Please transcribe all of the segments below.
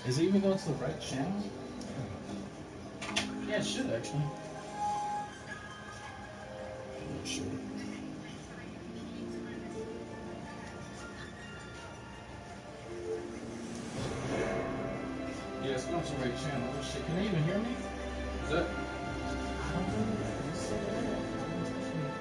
Is it even going to the right channel? Yeah, it should actually. I'm not sure. Yeah, it's going to the right channel. Oh shit, can they even hear me? Is that? I don't know. You said it. I didn't touch anything.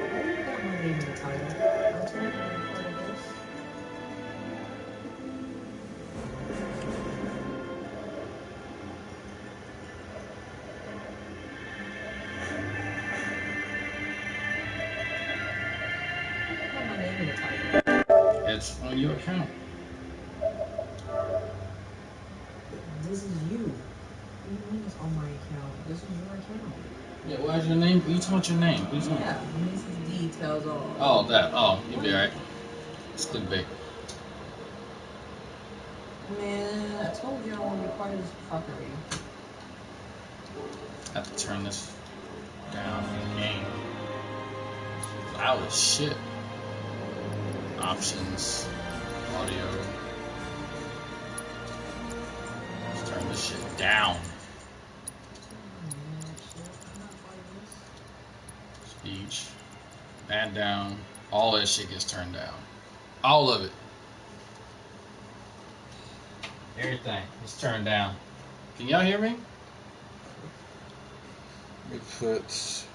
Why you got my name in the title? I told you I'm part of this. Why you got my name in the title? It's on your account. This is you. What do you mean it's on my account? This is your account. Yeah, why's your name? You talking about your name? What are you talking about? Yeah, Mrs. D tells all. Oh, that. Oh, you'll be alright. It's clickbait. Man, I told you I want to be part of this fuckery. I have to turn this down in the game. Loud as shit. Options. Audio. Let's turn this shit down. Speech. Add down. All that shit gets turned down. All of it. Everything is turned down. Can y'all hear me? Let me put.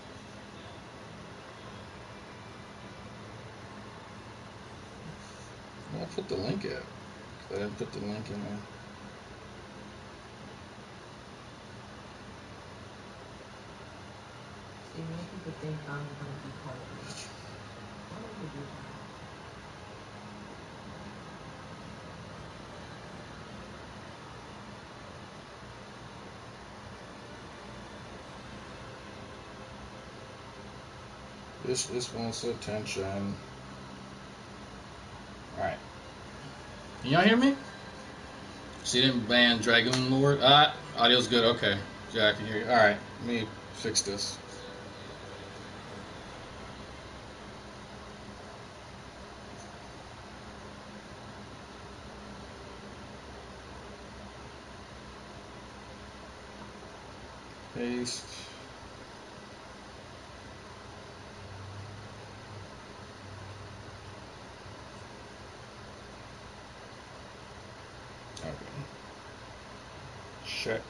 I'll put the link at. I didn't put the link in there. See, many people think I'm going to be part of this. Why would they do that? This wants attention. Alright. Can y'all hear me? She didn't ban Dragoon Lord. Audio's good. Okay. Yeah, I can hear you. Alright. Let me fix this. Paste. Okay. Check.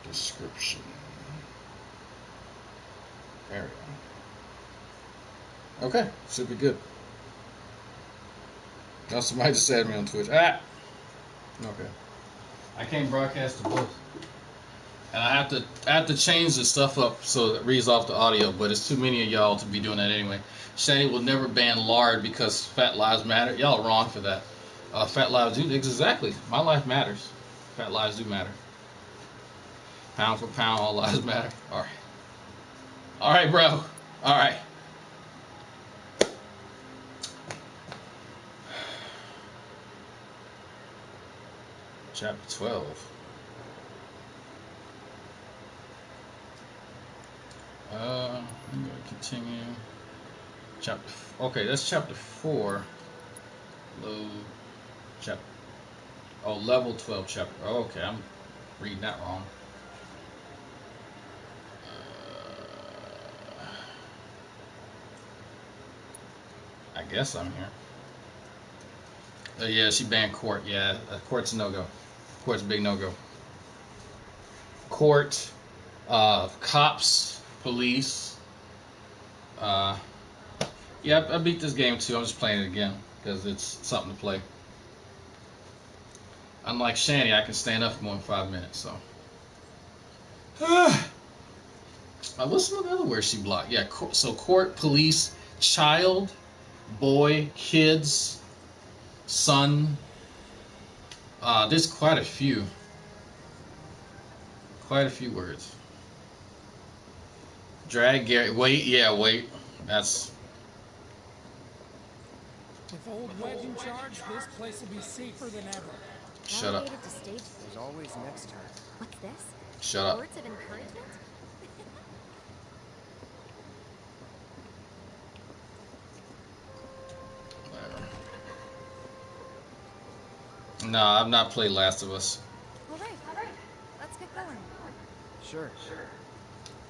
Description. There we go. Okay, should be good. Now somebody just added me on Twitch. Okay. I can't broadcast to both. And I have to change the stuff up so it reads off the audio, but it's too many of y'all to be doing that anyway. Shani will never ban lard because fat lives matter. Y'all are wrong for that. Fat lives do exactly. My life matters. Fat lives do matter. Pound for pound, all lives matter. All right, bro. All right. Chapter 12. I'm gonna continue. Okay, that's chapter 4. Load. Chapter. Oh, level 12 chapter. Oh, okay, I'm reading that wrong. I guess I'm here. Yeah, she banned court. Yeah, court's a no-go. Court's a big no-go. Court, cops, police. Yeah, I beat this game too. I'm just playing it again because it's something to play. Unlike Shani, I can stand up for more than 5 minutes. So, what's some of the other words she blocked? Yeah, so court, police, child, boy, kids, son. There's quite a few. Quite a few words. Drag Gary. Wait, yeah, wait. That's. With old Wedge in charge, this place will be safer than ever. Shut up. Relegated to stage. There's always next turn. What's this? Shut up. Words of encouragement? Whatever. No, I've not played Last of Us. All right. Let's get going. Sure.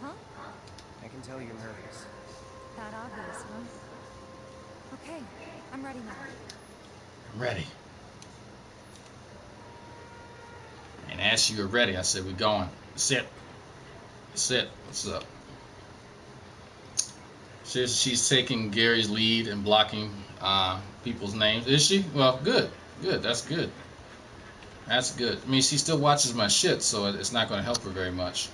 Huh? I can tell you're nervous. That obvious, huh? Okay, I'm ready now. I'm ready. And as you were ready, I said, we're going. Sit. Sit. What's up? She's taking Gary's lead and blocking people's names. Is she? Well, good. Good. That's good. That's good. I mean, she still watches my shit, so it's not going to help her very much.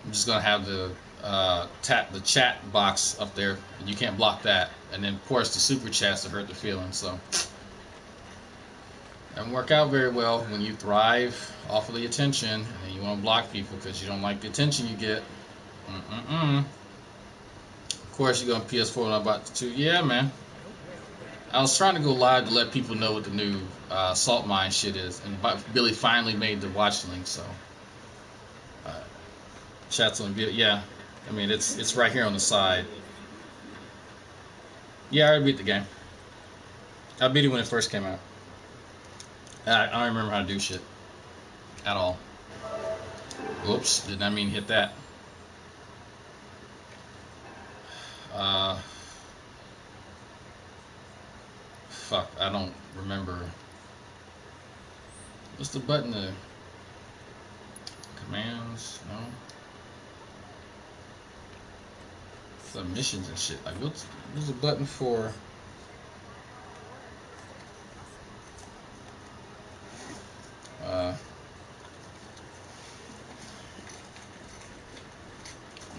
I'm just going to have the the chat box up there, and you can't block that. And then, of course, the super chats to hurt the feelings. So, doesn't work out very well when you thrive off of the attention, and you want to block people because you don't like the attention you get. Of course, you're going to PS4 when I'm about to. Yeah, man. I was trying to go live to let people know what the new salt mine shit is, and Billy finally made the watch link. So, chats on video. Yeah, I mean it's right here on the side. Yeah, I already beat the game. I beat it when it first came out. I don't remember how to do shit at all. Whoops, did not mean to hit that. Fuck, I don't remember. What's the button there? Commands, no. Submissions and shit. Like, what's the button for?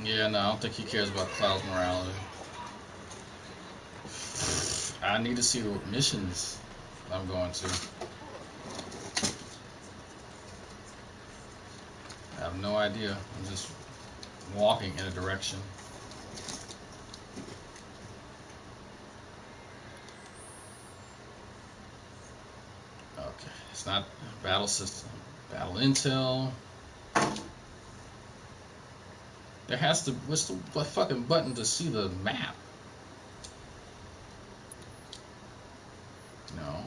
Yeah, no, I don't think he cares about Cloud's morality. I need to see what missions I'm going to. I have no idea. I'm just walking in a direction. Okay, it's not battle system. Battle intel. There has to. What's the fucking button to see the map? No.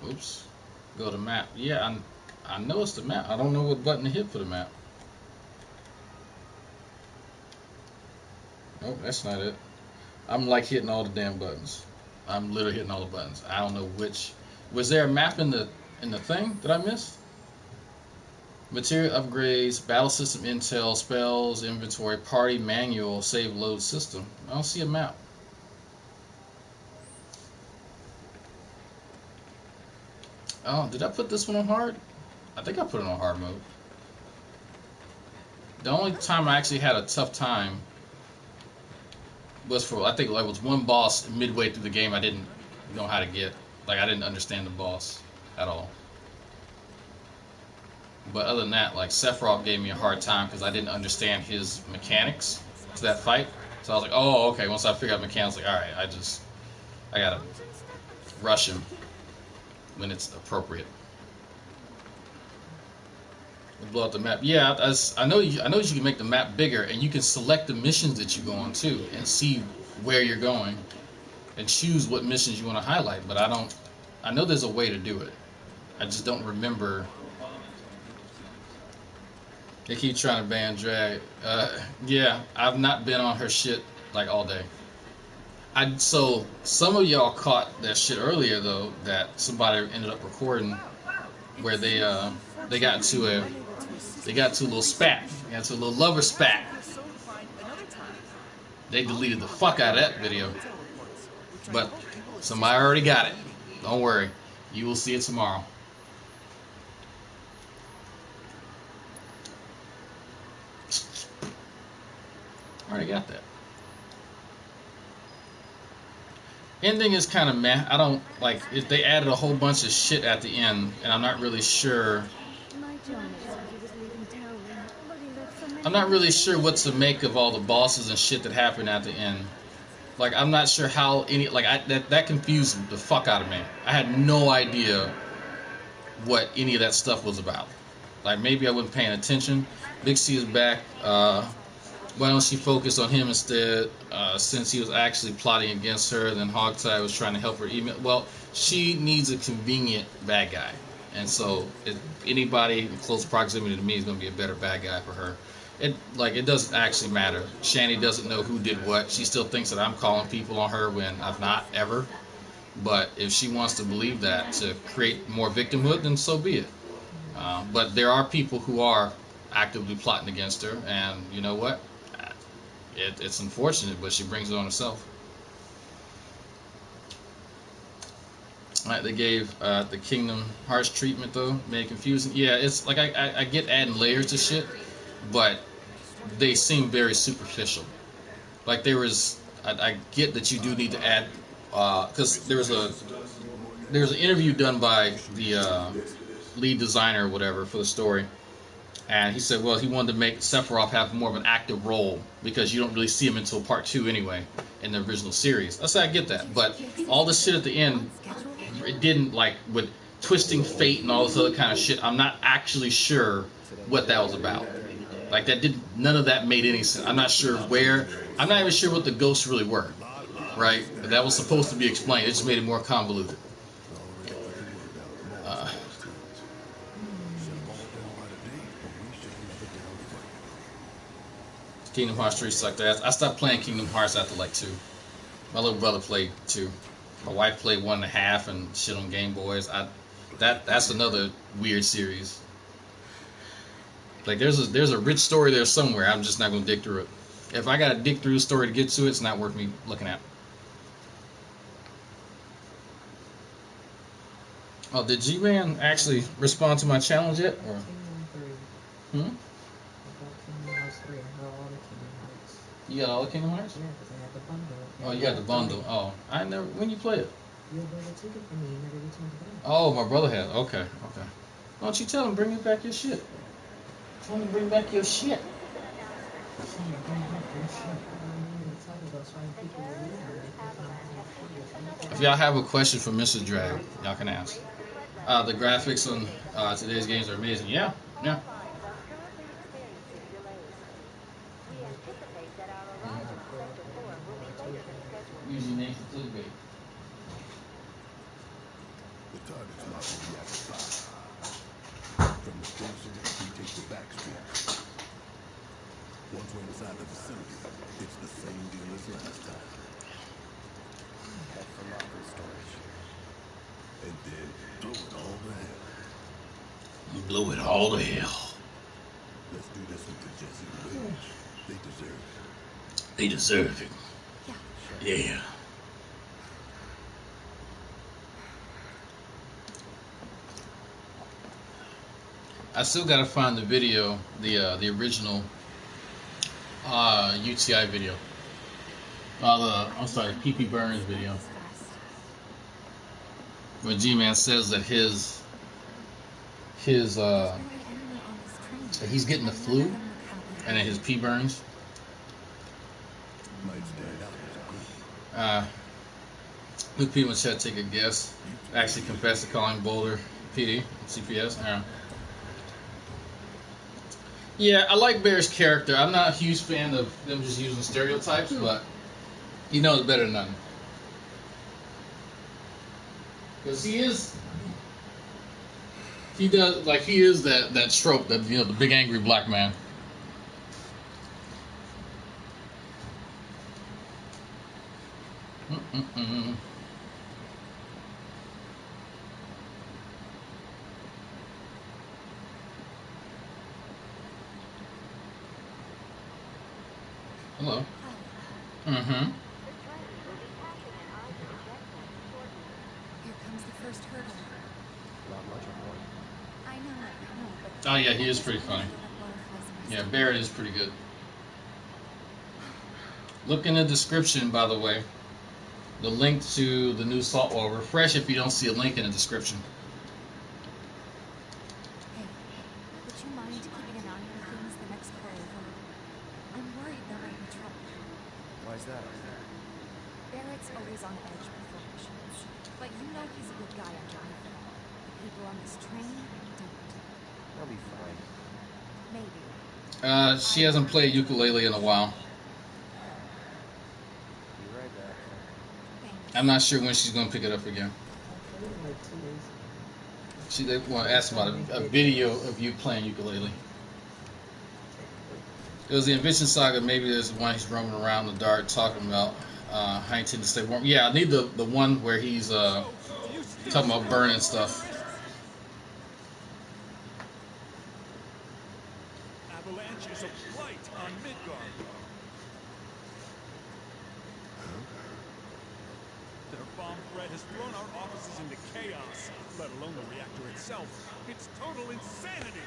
Oops. Go to map. Yeah, I know it's the map. I don't know what button to hit for the map. Nope, that's not it. I'm like hitting all the damn buttons. I'm literally hitting all the buttons. I don't know which. Was there a map in the thing that I missed? Material upgrades, battle system intel, spells, inventory, party manual, save load system. I don't see a map. Oh, did I put this one on hard? I think I put it on hard mode. The only time I actually had a tough time was for, I think, like, it was one boss midway through the game I didn't know how to get. Like, I didn't understand the boss at all. But other than that, like, Sephiroth gave me a hard time because I didn't understand his mechanics to that fight. So I was like, oh, okay. Once I figured out mechanics, like, alright, I gotta rush him when it's appropriate. Blow up the map. Yeah, I know you can make the map bigger, and you can select the missions that you go on too, and see where you're going, and choose what missions you want to highlight. But I know there's a way to do it. I just don't remember. They keep trying to ban Drag. Yeah, I've not been on her shit like all day. So some of y'all caught that shit earlier though, that somebody ended up recording where they got into a little spat. They got into a little lover spat. They deleted the fuck out of that video. But somebody already got it. Don't worry. You will see it tomorrow. Already got that. Ending is kind of meh. I don't like it. They added a whole bunch of shit at the end, and I'm not really sure. I'm not really sure what to make of all the bosses and shit that happened at the end. Like, I'm not sure how any, like, that confused the fuck out of me. I had no idea what any of that stuff was about. Like, maybe I wasn't paying attention. Big C is back. Why don't she focus on him instead? Since he was actually plotting against her, then Hogtie was trying to help her email. Well, she needs a convenient bad guy. And so, anybody in close proximity to me is going to be a better bad guy for her. It doesn't actually matter. Shani doesn't know who did what. She still thinks that I'm calling people on her when I've not ever. But if she wants to believe that to create more victimhood, then so be it. But there are people who are actively plotting against her, and you know what? It's unfortunate, but she brings it on herself. Right, they gave the Kingdom Hearts treatment though, made it confusing. Yeah, it's like I get adding layers to shit, but they seem very superficial. Like I get that you do need to add, because there's an interview done by the lead designer or whatever for the story, and he said, well, he wanted to make Sephiroth have more of an active role because you don't really see him until part 2 anyway in the original series. I said I get that, but all the shit at the end, it didn't, like with twisting fate and all this other kind of shit. I'm not actually sure what that was about. Like none of that made any sense. I'm not sure where. I'm not even sure what the ghosts really were. Right? But that was supposed to be explained. It just made it more convoluted. Kingdom Hearts 3 sucked ass. I stopped playing Kingdom Hearts after like 2. My little brother played 2. My wife played 1.5 and shit on Game Boys. That's another weird series. Like there's a rich story there somewhere. I'm just not gonna dig through it. If I gotta dig through the story to get to it, it's not worth me looking at. Oh, did Gman actually respond to my challenge yet? Or? Hmm? You got all the Kingdom Hearts? Yeah, because I had the bundle. Oh, you got the bundle. Oh, I never. When you play it? Your brother took it from me. You never returned it back. Oh, my brother has. Okay. Why don't you tell him bring back your shit? Tell him to bring back your shit. If y'all have a question for Mr. Drag, y'all can ask. The graphics on today's games are amazing. Yeah. Usually names to the bait. The target's not reacting fast. From the station, we take the back streets. Once we're inside the facility, it's the same deal as last time. Head for locker storage. And then blow it all to hell. You blow it all to hell. Let's do this with the Jesse Wage. They deserve it. They deserve it. Yeah. I still gotta find the video, the original UTI video. PP Burns video. When G-Man says that his he's getting the flu, and then his P burns. Might stand out as a group. Luke P. Machette, take a guess. Actually confessed to calling Boulder PD, CPS. Yeah, I like Bear's character. I'm not a huge fan of them just using stereotypes, but he knows better than none. Because he is that trope, that the big angry black man. Hello. Here comes the first hurdle. Not much of one. I know, but... Oh yeah, he is pretty funny. Yeah, Barrett is pretty good. Look in the description, by the way. The link to the new salt. Well, refresh if you don't see a link in the description. Hey, would you mind keeping an eye on things the next call over? I'm worried there might be trouble. Why's that? Barrett's always on edge before missions, but you know he's a good guy underneath it all. The people on this train don't. I'll be fine. Maybe. She hasn't played ukulele in a while. Be right back. Thanks. I'm not sure when she's gonna pick it up again. I played like 2 days ago. They want to ask about a video of you playing ukulele. It was the Invention Saga. Maybe there's one he's roaming around the dark talking about how he intend to stay warm. Yeah, I need the one where he's talking about burning stuff. Avalanche is a blight on Midgard. Their bomb threat has thrown our offices into chaos, let alone the reactor itself. It's total insanity.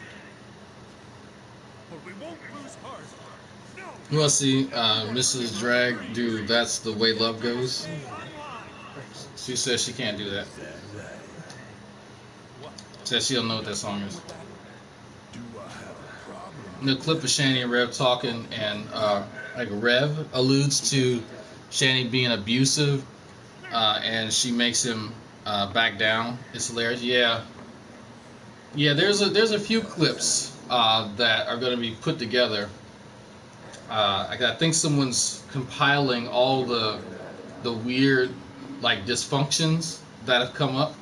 But we won't lose heart. No. You want to see Mrs. Drag do That's the Way Love Goes? She says she can't do that. Says she don't know what that song is. Do I have a problem? In the clip of Shani and Rev talking, and like Rev alludes to Shani being abusive, and she makes him back down. It's hilarious. Yeah. There's a few clips that are going to be put together. I think someone's compiling all the weird like dysfunctions that have come up.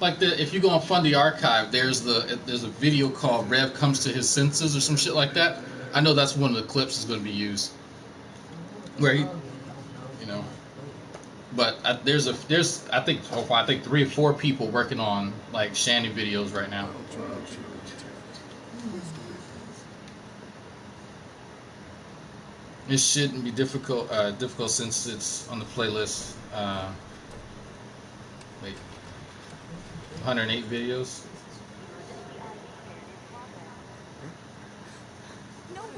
Like if you go on Fundy Archive, there's a video called Rev Comes to His Senses or some shit like that. I know that's one of the clips that's going to be used. Where he, you know, but there's I think 3 or 4 people working on like Shani videos right now. It shouldn't be difficult since it's on the playlist. Wait, 108 videos.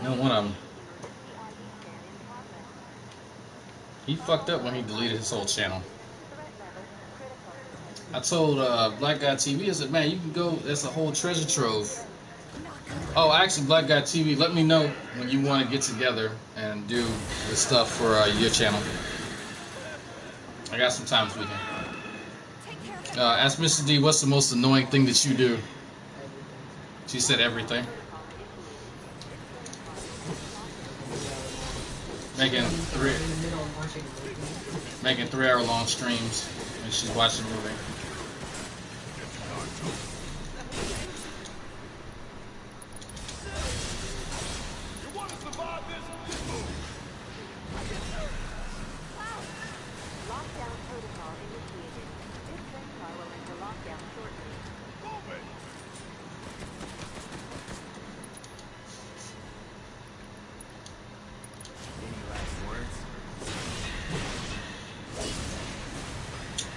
No, one of them. He fucked up when he deleted his whole channel. I told Black Guy TV, I said, man, you can go. There's a whole treasure trove. Oh, actually, Black Guy TV, let me know when you want to get together and do the stuff for your channel. I got some time this weekend. Ask Mr. D, what's the most annoying thing that you do? She said everything. Making 3-hour-long streams when she's watching a movie.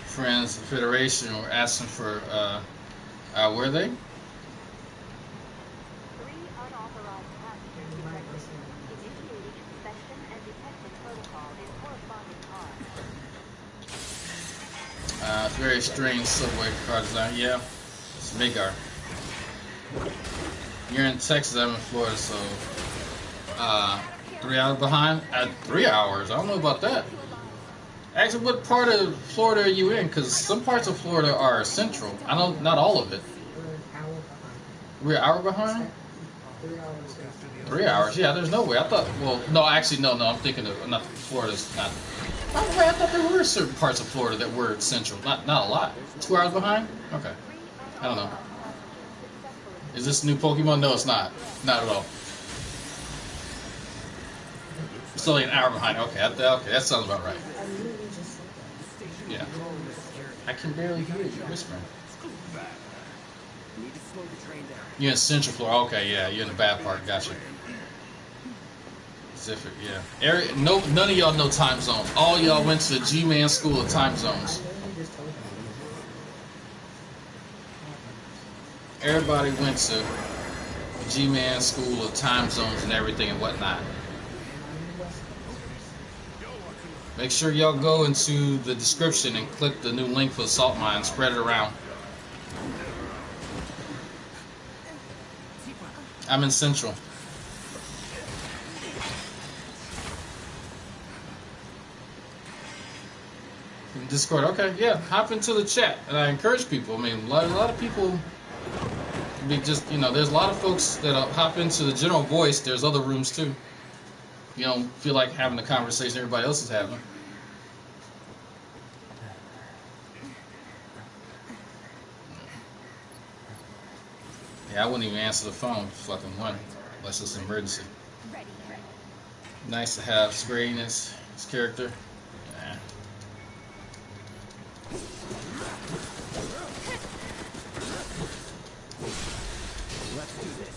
Friends, the Federation were asking for, were they? 3 unauthorized passengers detected. Initiating inspection and detection protocol in corresponding car. It's very strange subway car design. Yeah, it's Midgard. You're in Texas, I'm in Florida, so 3 hours behind? 3 hours? I don't know about that. Actually, what part of Florida are you in? Because some parts of Florida are central. I know not all of it. We're an hour behind? 3 hours. 3 hours? Yeah, there's no way. I thought, well, no, actually, no, I'm thinking of, not Florida's not. By the way, I thought there were certain parts of Florida that were central. Not a lot. 2 hours behind? Okay. I don't know. Is this new Pokemon? No, it's not. Not at all. It's only an hour behind. Okay, that sounds about right. Yeah. I can barely hear you whispering. Need to slow the train down. You're in Central Florida. Okay, yeah, you're in the bad part. Gotcha. Pacific, yeah. None of y'all know time zones. All y'all went to the Gman school of time zones. Everybody went to Gman school of time zones and everything and whatnot. Make sure y'all go into the description and click the new link for the salt mine. Spread it around. I'm in Central. Discord. Okay, yeah, hop into the chat, and I encourage people. I mean, a lot of people. There's a lot of folks that hop into the general voice. There's other rooms too. You don't feel like having the conversation everybody else is having. Yeah, I wouldn't even answer the phone. Fucking one, unless it's an emergency. Nice to have Square Enix, his character. Yeah. Let's do this.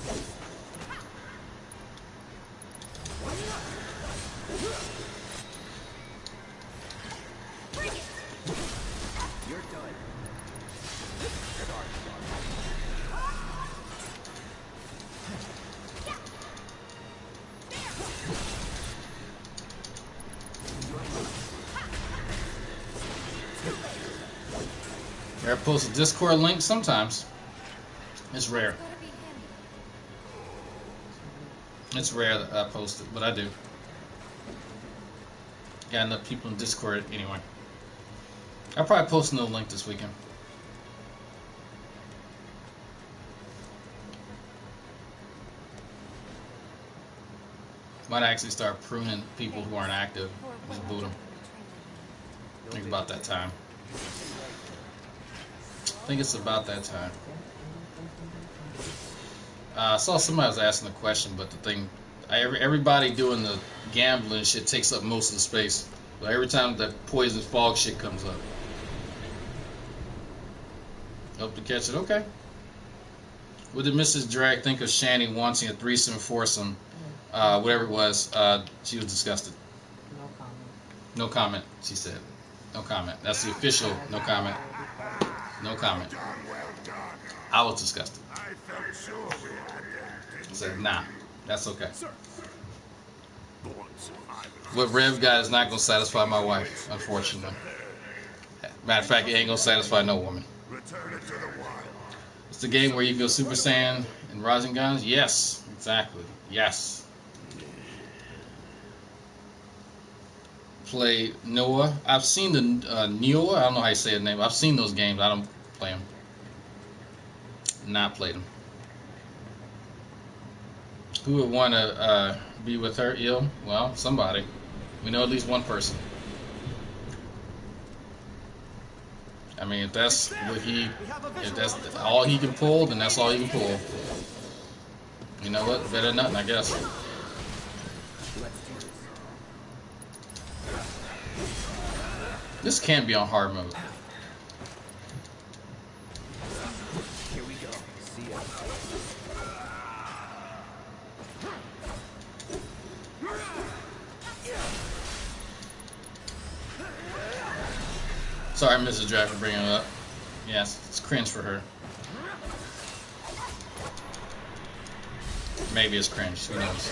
You're done. I post a Discord link sometimes. It's rare. It's rare that I post it, but I do. Got enough people in Discord anyway. I'll probably post another link this weekend. Might actually start pruning people who aren't active. Just boot them. Think about that time. I think it's about that time. I saw somebody was asking a question, but the thing, everybody doing the gambling shit takes up most of the space. But every time that poison fog shit comes up, hope to catch it. Okay. What did Mrs. Drag think of Shani wanting a threesome, foursome, whatever it was? She was disgusted. No comment. No comment. She said. No comment. That's the official. No comment. No comment. I was disgusted. I said, nah, that's okay. What Rev got is not going to satisfy my wife, unfortunately. Matter of fact, it ain't going to satisfy no woman. It's the game where you go Super Saiyan and Rising Guns? Yes, exactly. Yes. Play Noah. I've seen the Noah. I don't know how you say the name. I've seen those games. I don't play them. Not played them. Who would want to be with her? Ill? Well, somebody. We know at least one person. I mean, if that's if that's all he can pull, then that's all he can pull. You know what? Better than nothing, I guess. This can't be on hard mode. Here we go. See ya. Sorry, Mrs. Draft, for bringing it up. Yes, it's cringe for her. Maybe it's cringe. Who knows?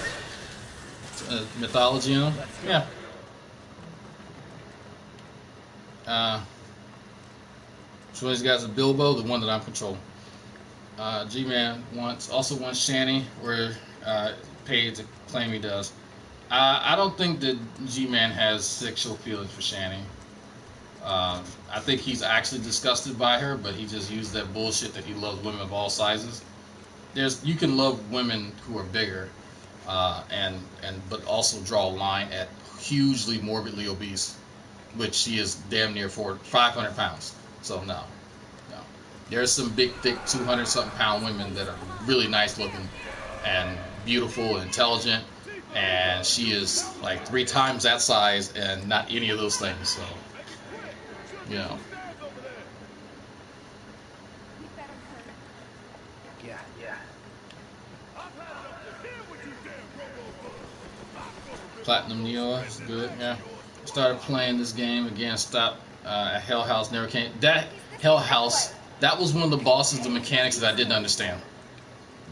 Mythology, you know? Yeah. So these guys are Bilbo, the one that I'm controlling. Gman also wants Shani, where paid to claim he does. I don't think that Gman has sexual feelings for Shani. I think he's actually disgusted by her, but he just used that bullshit that he loves women of all sizes. You can love women who are bigger, but also draw a line at hugely morbidly obese, which she is damn near 500 pounds. So no. There's some big, thick, 200-something pound women that are really nice looking and beautiful and intelligent, and she is like 3 times that size and not any of those things. So, you know. Yeah. Platinum Neo is good, yeah. Started playing this game again, stopped at Hell House, never came. That Hell House, that was one of the bosses, the mechanics that I didn't understand.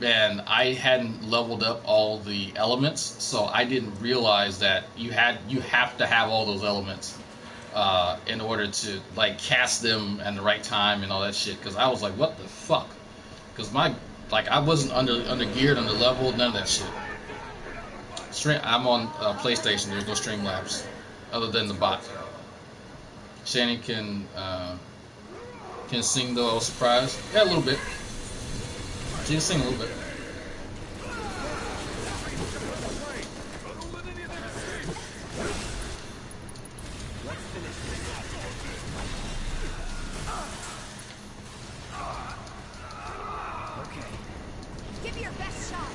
And I hadn't leveled up all the elements, so I didn't realize that you have to have all those elements in order to like cast them at the right time and all that shit. Because I was like, what the fuck? Because I wasn't under geared, under leveled, none of that shit. I'm on PlayStation. There's no Streamlabs other than the bot. Shani can sing though. I was surprised. Yeah, a little bit. She can sing a little bit. Give me your best shot.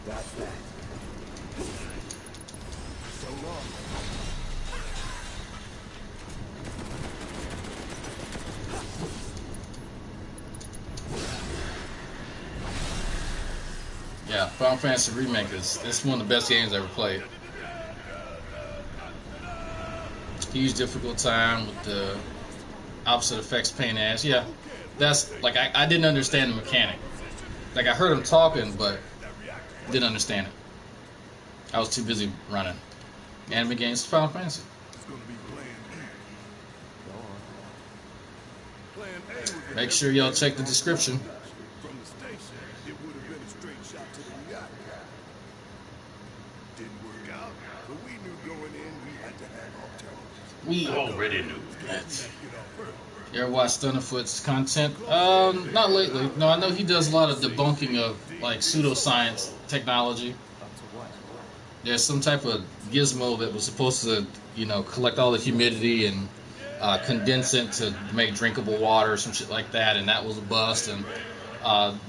That's that. So long. Yeah, Final Fantasy Remake it's one of the best games I ever played. Huge difficult time with the opposite effects pain ass. Yeah, that's like I didn't understand the mechanic. Like I heard him talking, but didn't understand it. I was too busy running. Anime games, Final Fantasy. It's gonna be Plan A. Plan A was the Make sure y'all check the description. from the station. It would have been a straight shot to the reactor. Didn't work out, but we knew going in we had to have alternatives. We already knew that. Get off early. You ever watch Thunderfoot's content? Not lately. No, I know he does a lot of debunking of like pseudoscience technology. There's some type of gizmo that was supposed to, collect all the humidity and condense it to make drinkable water or some shit like that, and that was a bust. And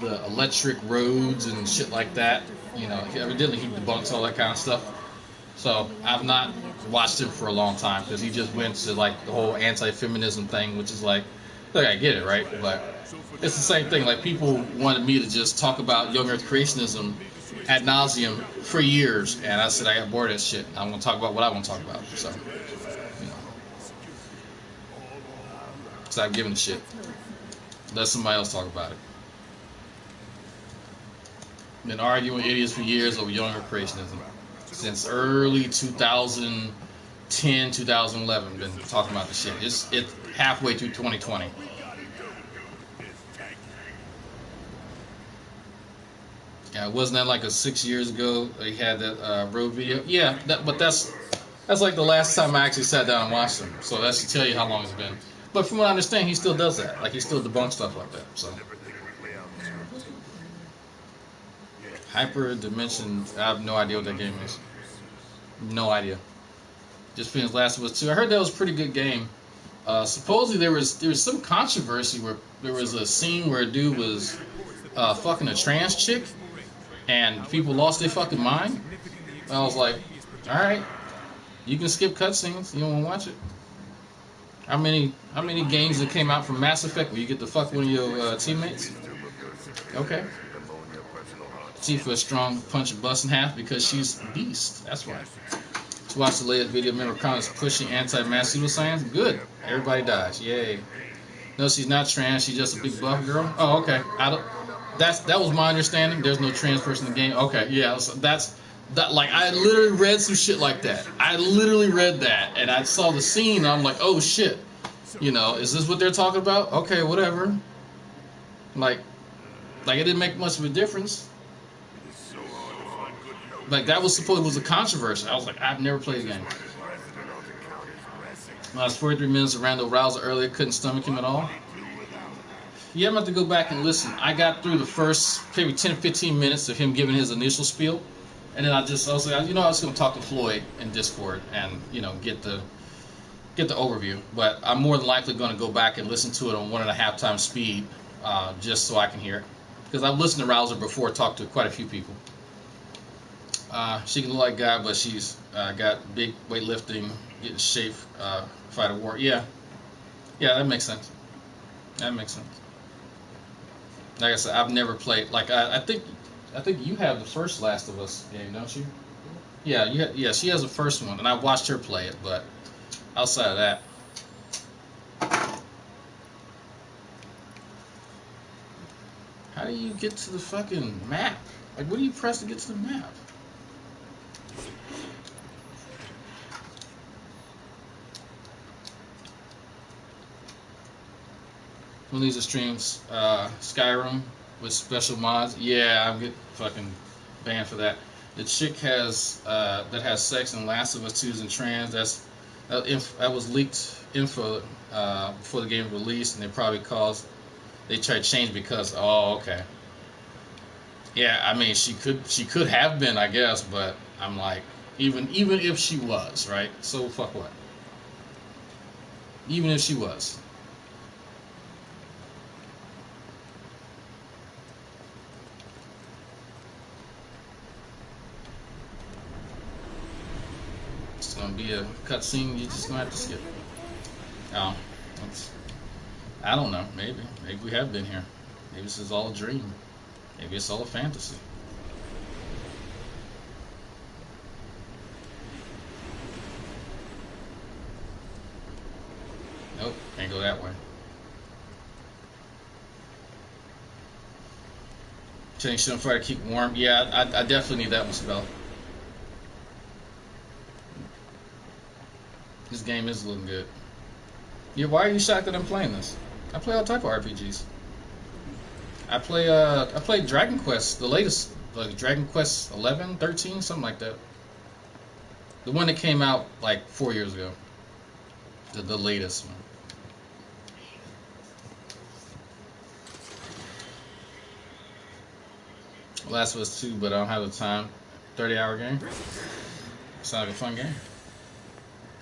the electric roads and shit like that. Evidently he debunks all that kind of stuff. So I've not watched him for a long time because he just went to like the whole anti-feminism thing, which is like, look, I get it, right? But it's the same thing. Like people wanted me to just talk about young Earth creationism ad nauseum for years, and I said I got bored of that shit. I'm gonna talk about what I want to talk about. So, stop giving a shit. Let somebody else talk about it. Been arguing with idiots for years over young Earth creationism since early 2010, 2011. Been talking about this shit. It's halfway through 2020. Yeah, wasn't that like 6 years ago? He had that road video. Yeah, but that's like the last time I actually sat down and watched him. So that should tell you how long it's been. But from what I understand, he still does that. Like he still debunks stuff like that. So Hyper Dimension, I have no idea what that game is. No idea. Just finished Last of Us 2. I heard that was a pretty good game. Supposedly there was some controversy where there was a scene where a dude was fucking a trans chick, and people lost their fucking mind. And I was like, all right, you can skip cutscenes. You don't want to watch it. How many games that came out from Mass Effect where you get to fuck one of your teammates? Okay. Tifa strong punch a bust in half because she's a beast. That's why. To watch the latest video, remember comments pushing anti-mass pseudoscience? Good. Everybody dies. Yay. No, she's not trans. She's just a big buff girl. Oh, okay. That was my understanding. There's no trans person in the game. Okay, yeah. So that. Like I literally read some shit like that. I literally read that, and I saw the scene, and I'm like, oh shit. Is this what they're talking about? Okay, whatever. Like it didn't make much of a difference. Like that was a controversy. I was like, I've never played a game. When I was 43 minutes of Randall Rouser earlier, couldn't stomach him at all. Yeah, I'm going to have to go back and listen. I got through the first maybe 10 or 15 minutes of him giving his initial spiel, and then I was like, I was going to talk to Floyd in Discord and get the overview. But I'm more than likely going to go back and listen to it on 1.5 times speed, just so I can hear it. Because I've listened to Rouser before, talked to quite a few people. She can look like God, but she's got big weightlifting, getting shape, fight a war. Yeah, that makes sense. That makes sense. Like I said, I've never played. Like I think you have the first Last of Us game, don't you? Yeah, she has the first one, and I watched her play it. But outside of that, how do you get to the fucking map? Like, what do you press to get to the map? One of these streams, Skyrim with special mods. Yeah, I'm getting fucking banned for that. the chick has that has sex in Last of Us 2 is in trans. That was leaked info before the game released, and they tried to change because okay. Yeah, I mean she could have been, I guess, but I'm like, even if she was, right? So fuck what? Even if she was. It's gonna be a cutscene you're just gonna have to skip. Oh, I don't know. Maybe we have been here. Maybe this is all a dream. Maybe it's all a fantasy. Nope, can't go that way. Change some fire to keep warm. Yeah, I definitely need that one spell. This game is looking good. Yeah, why are you shocked that I'm playing this? I play all type of RPGs. I play Dragon Quest, the latest, like Dragon Quest 11, 13, something like that. The one that came out like 4 years ago. The latest one. Last of Us 2, but I don't have the time. 30-hour game. Sounds like a fun game.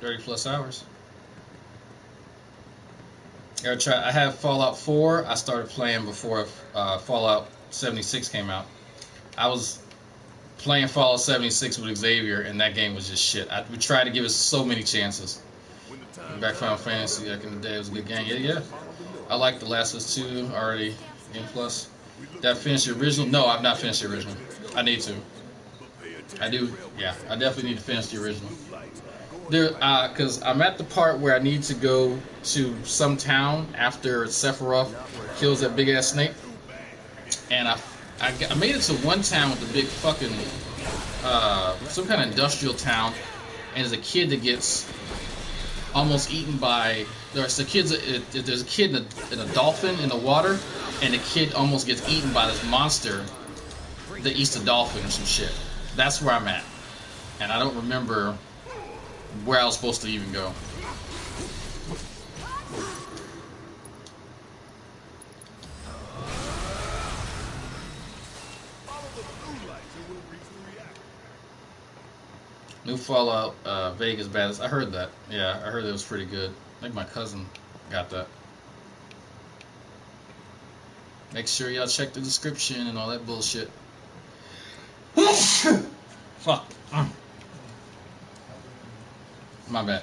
30 plus hours. I have Fallout 4. I started playing before Fallout 76 came out. I was playing Fallout 76 with Xavier, and that game was just shit. We tried to give it so many chances. Back Final Fantasy back in the day, it was a good game. Yeah. I like The Last of Us 2 already. Game Plus. Did I finish the original? No, I've not finished the original. I need to. I do. Yeah, I definitely need to finish the original. Because I'm at the part where I need to go to some town after Sephiroth kills that big ass snake, and I made it to one town with the big fucking some kind of industrial town, and there's a kid that gets almost eaten by there's a kid in a dolphin in the water, and the kid almost gets eaten by this monster that eats the dolphin or some shit. That's where I'm at, and I don't remember where I was supposed to even go. New Fallout Vegas bad. I heard that. Yeah, I heard it was pretty good. I think my cousin got that. Make sure y'all check the description and all that bullshit. Fuck. My bad.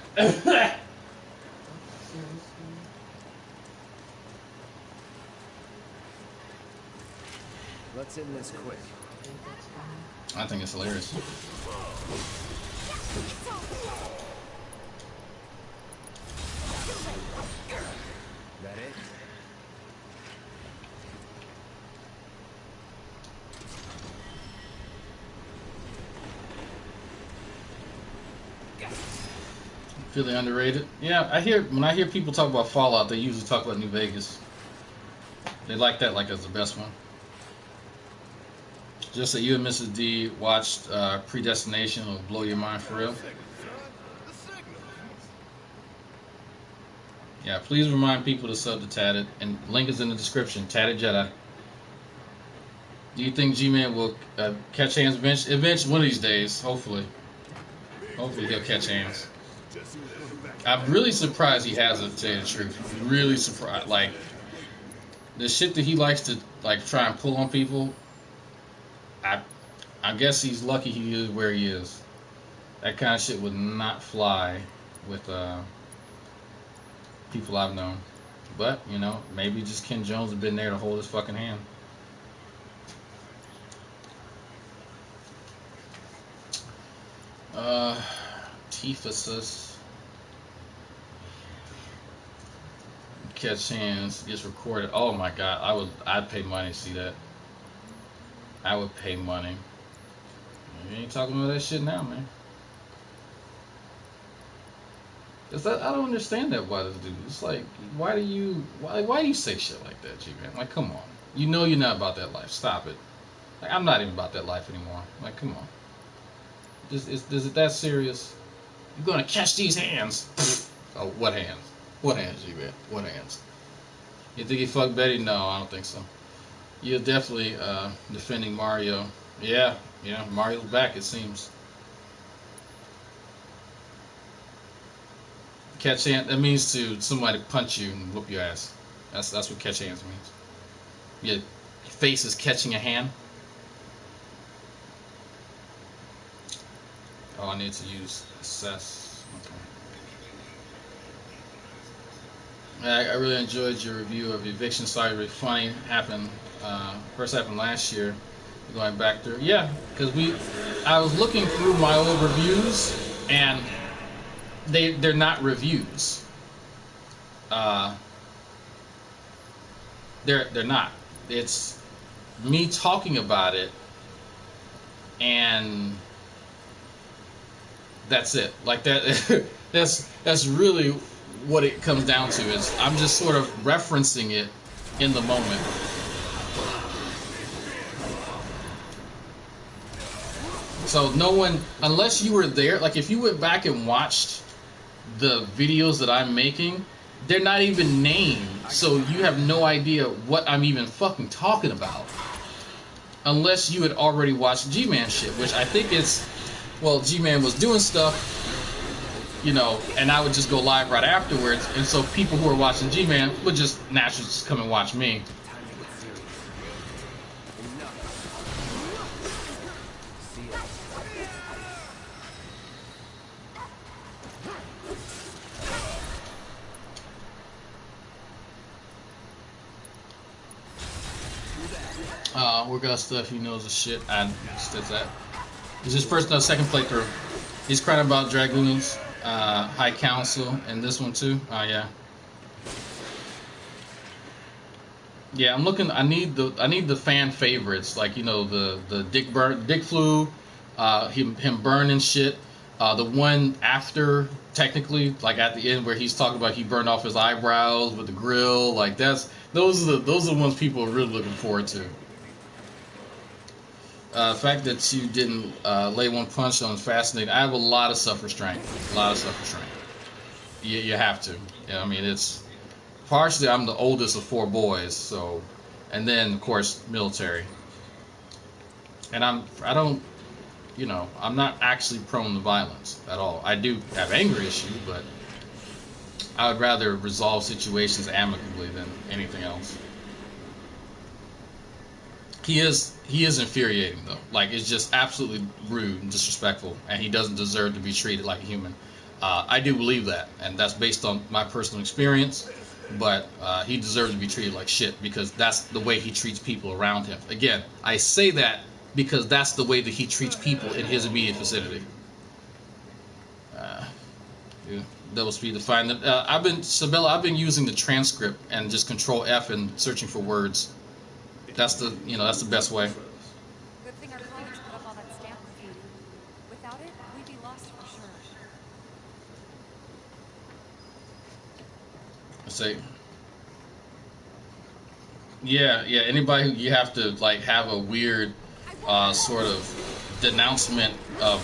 Let's end this quick. I think it's hilarious. That it? Feeling underrated? Yeah, when I hear people talk about Fallout, they usually talk about New Vegas. They like that like as the best one. Just that you and Mrs. D watched Predestination will blow your mind for real. Yeah, please remind people to sub to Tatted, and link is in the description. Tatted Jedi. Do you think Gman will catch hands eventually? One of these days, hopefully. Hopefully he'll catch hands. I'm really surprised he hasn't, to tell you the truth. Really surprised. Like, the shit that he likes to like try and pull on people, I guess he's lucky he is where he is. That kind of shit would not fly with people I've known. But, you know, maybe just Ken Jones has been there to hold his fucking hand. Tifasus. Catch hands, gets recorded. Oh my god, I'd pay money to see that. I would pay money. You ain't talking about that shit now, man. I don't understand that why this dude. It's like, why do you say shit like that, G-Man? Like, come on. You know you're not about that life. Stop it. Like, I'm not even about that life anymore. Like, come on. Is it that serious? You're gonna catch these hands. Oh, what hands? What hands, G-Man? What hands? You think he fucked Betty? No, I don't think so. You're definitely defending Mario. Yeah, Mario's back, it seems. Catch hand, that means to somebody punch you and whoop your ass. That's what catch hands means. Your face is catching a hand. Oh, I need to use assess. Okay. I really enjoyed your review of Eviction. Sorry, really funny. First happened last year. Going back through, yeah, because I was looking through my old reviews, and they're not reviews. They're not. It's me talking about it, and that's it. Like that. that's really what it comes down to. Is I'm just sort of referencing it in the moment. So no one, unless you were there, like if you went back and watched the videos that I'm making, they're not even named, so you have no idea what I'm even fucking talking about. Unless you had already watched Gman shit, which I think is, well, Gman was doing stuff, and I would just go live right afterwards, and so people who are watching Gman would just naturally just come and watch me. We're gonna stuff he knows the shit. I says that. It's his first, no, second playthrough. He's crying about Dragoons, High Council, and this one too. Oh yeah. Yeah, I'm looking. I need the fan favorites, like the Dick Flew, him burning shit. The one after, technically, like at the end where he's talking about he burned off his eyebrows with the grill. Like those are the ones people are really looking forward to. The fact that you didn't lay one punch on is fascinating. I have a lot of self-restraint. You have to. Yeah, I mean, it's partially I'm the oldest of 4 boys, so, and then of course military. And I'm not actually prone to violence at all. I do have anger issues, but I would rather resolve situations amicably than anything else. He is infuriating though. Like, it's just absolutely rude and disrespectful, and he doesn't deserve to be treated like a human. I do believe that, and that's based on my personal experience. But he deserves to be treated like shit because that's the way he treats people around him. Again, I say that because that's the way that he treats people in his immediate vicinity. Double speed to find them. Sabella, I've been using the transcript and just Control F and searching for words. That's the best way. Good thing our college put up all that stamp graffiti. Without it, we'd be lost for sure. Let's say, yeah. Anybody who you have to like have a weird sort of denouncement of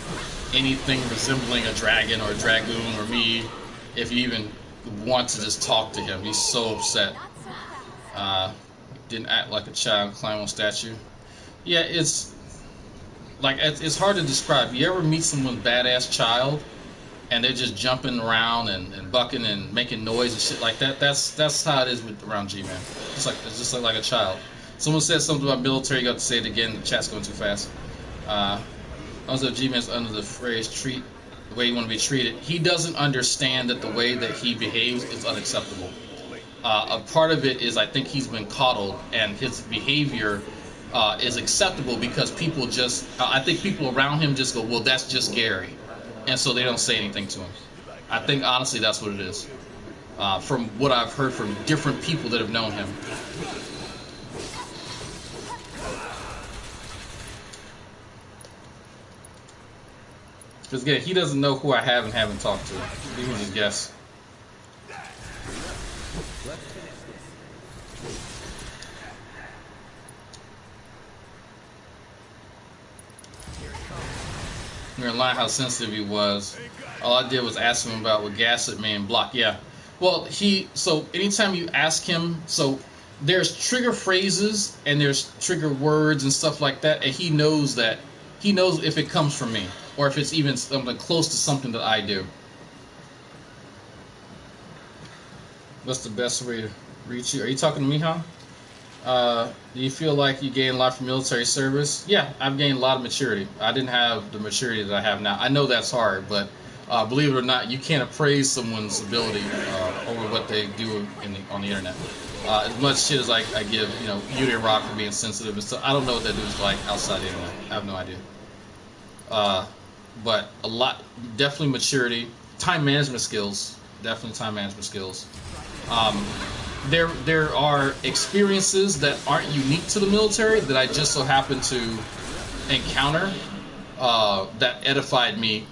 anything resembling a dragon or a dragoon or me, if you even want to just talk to him, he's so upset. Didn't act like a child, climb on statue. Yeah, it's hard to describe. You ever meet someone's badass child and they're just jumping around and bucking and making noise and shit like that? That's how it is around G-Man. It's just like a child. Someone said something about military. You got to say it again. The chat's going too fast. Also, G-Man's under the phrase "treat the way you want to be treated." He doesn't understand that the way that he behaves is unacceptable. A part of it is I think he's been coddled, and his behavior is acceptable because people just, I think people around him just go, well, that's just Gary. And so they don't say anything to him. I think, honestly, that's what it is. From what I've heard from different people that have known him. Because, again, he doesn't know who I have and haven't talked to. He can just guess. We were in line how sensitive he was. All I did was ask him about what gaslit me and block. Yeah. Well, so anytime you ask him, so there's trigger phrases and there's trigger words and stuff like that, and he knows that. He knows if it comes from me or if it's even something close to something that I do. What's the best way to reach you? Are you talking to me, huh? Do you feel like you gained a lot from military service? Yeah, I've gained a lot of maturity. I didn't have the maturity that I have now. I know that's hard, but believe it or not, you can't appraise someone's ability over what they do on the internet. As much shit as I give, Beauty and Rock for being sensitive and stuff, I don't know what that dude's like outside the internet. I have no idea. But a lot, definitely maturity, time management skills, definitely time management skills. There are experiences that aren't unique to the military that I just so happen to encounter that edified me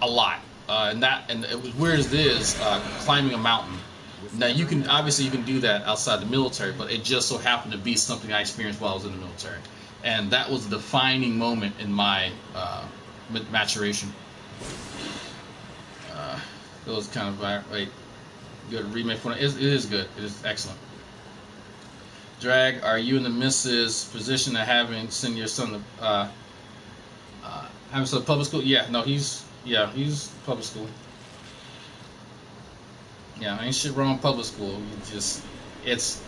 a lot. And it was weird as it is, climbing a mountain. Now you can do that outside the military, but it just so happened to be something I experienced while I was in the military, and that was a defining moment in my maturation. It was kind of like good remake for it. It is good. It is excellent. Drag, are you in the missus position of having send your son to having some public school? Yeah, no, he's public school. Yeah, ain't shit wrong with public school. It's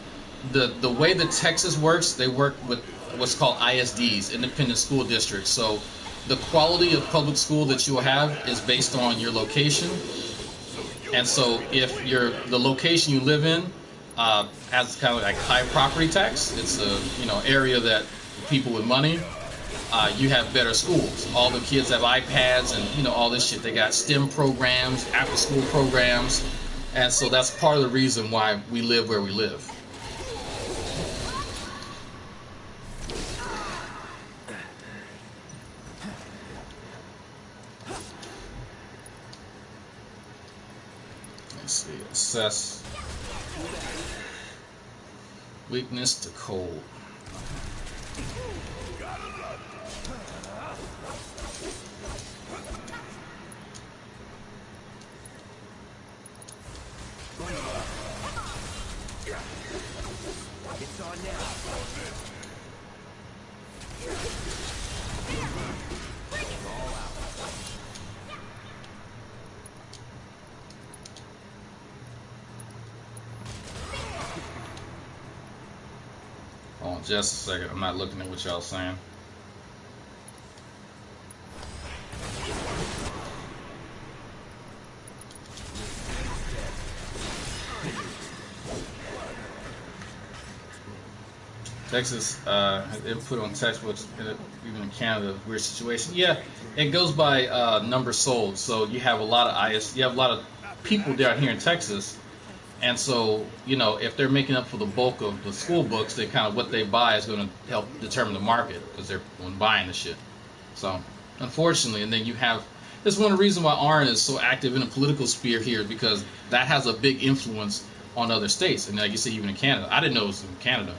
the way that Texas works. They work with what's called ISDs, independent school districts. So the quality of public school that you will have is based on your location. And so if the location you live in has kind of like high property tax, it's a area that people with money, you have better schools. All the kids have iPads and all this shit. They got STEM programs, after school programs, and so that's part of the reason why we live where we live. Let's see, assess weakness to cold. It's on now. All out. Hold on just a second. I'm not looking at what y'all saying. Texas has input on textbooks, even in Canada, weird situation. Yeah, it goes by number sold. So you have a lot of you have a lot of people down here in Texas, and so if they're making up for the bulk of the school books, they kind of what they buy is going to help determine the market because they're buying the shit. So unfortunately, and then you have this is one of the reasons why ARN is so active in the political sphere here because that has a big influence on other states, and like you said, even in Canada. I didn't know it was in Canada.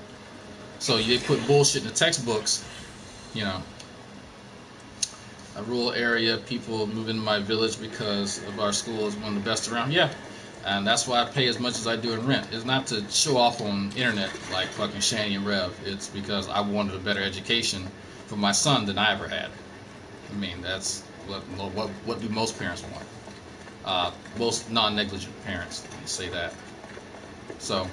So they put bullshit in the textbooks, A rural area, people move into my village because of our school is one of the best around. Yeah, and that's why I pay as much as I do in rent. It's not to show off on internet like fucking Shani and Rev. It's because I wanted a better education for my son than I ever had. I mean, that's what do most parents want? Most non-negligent parents say that. So.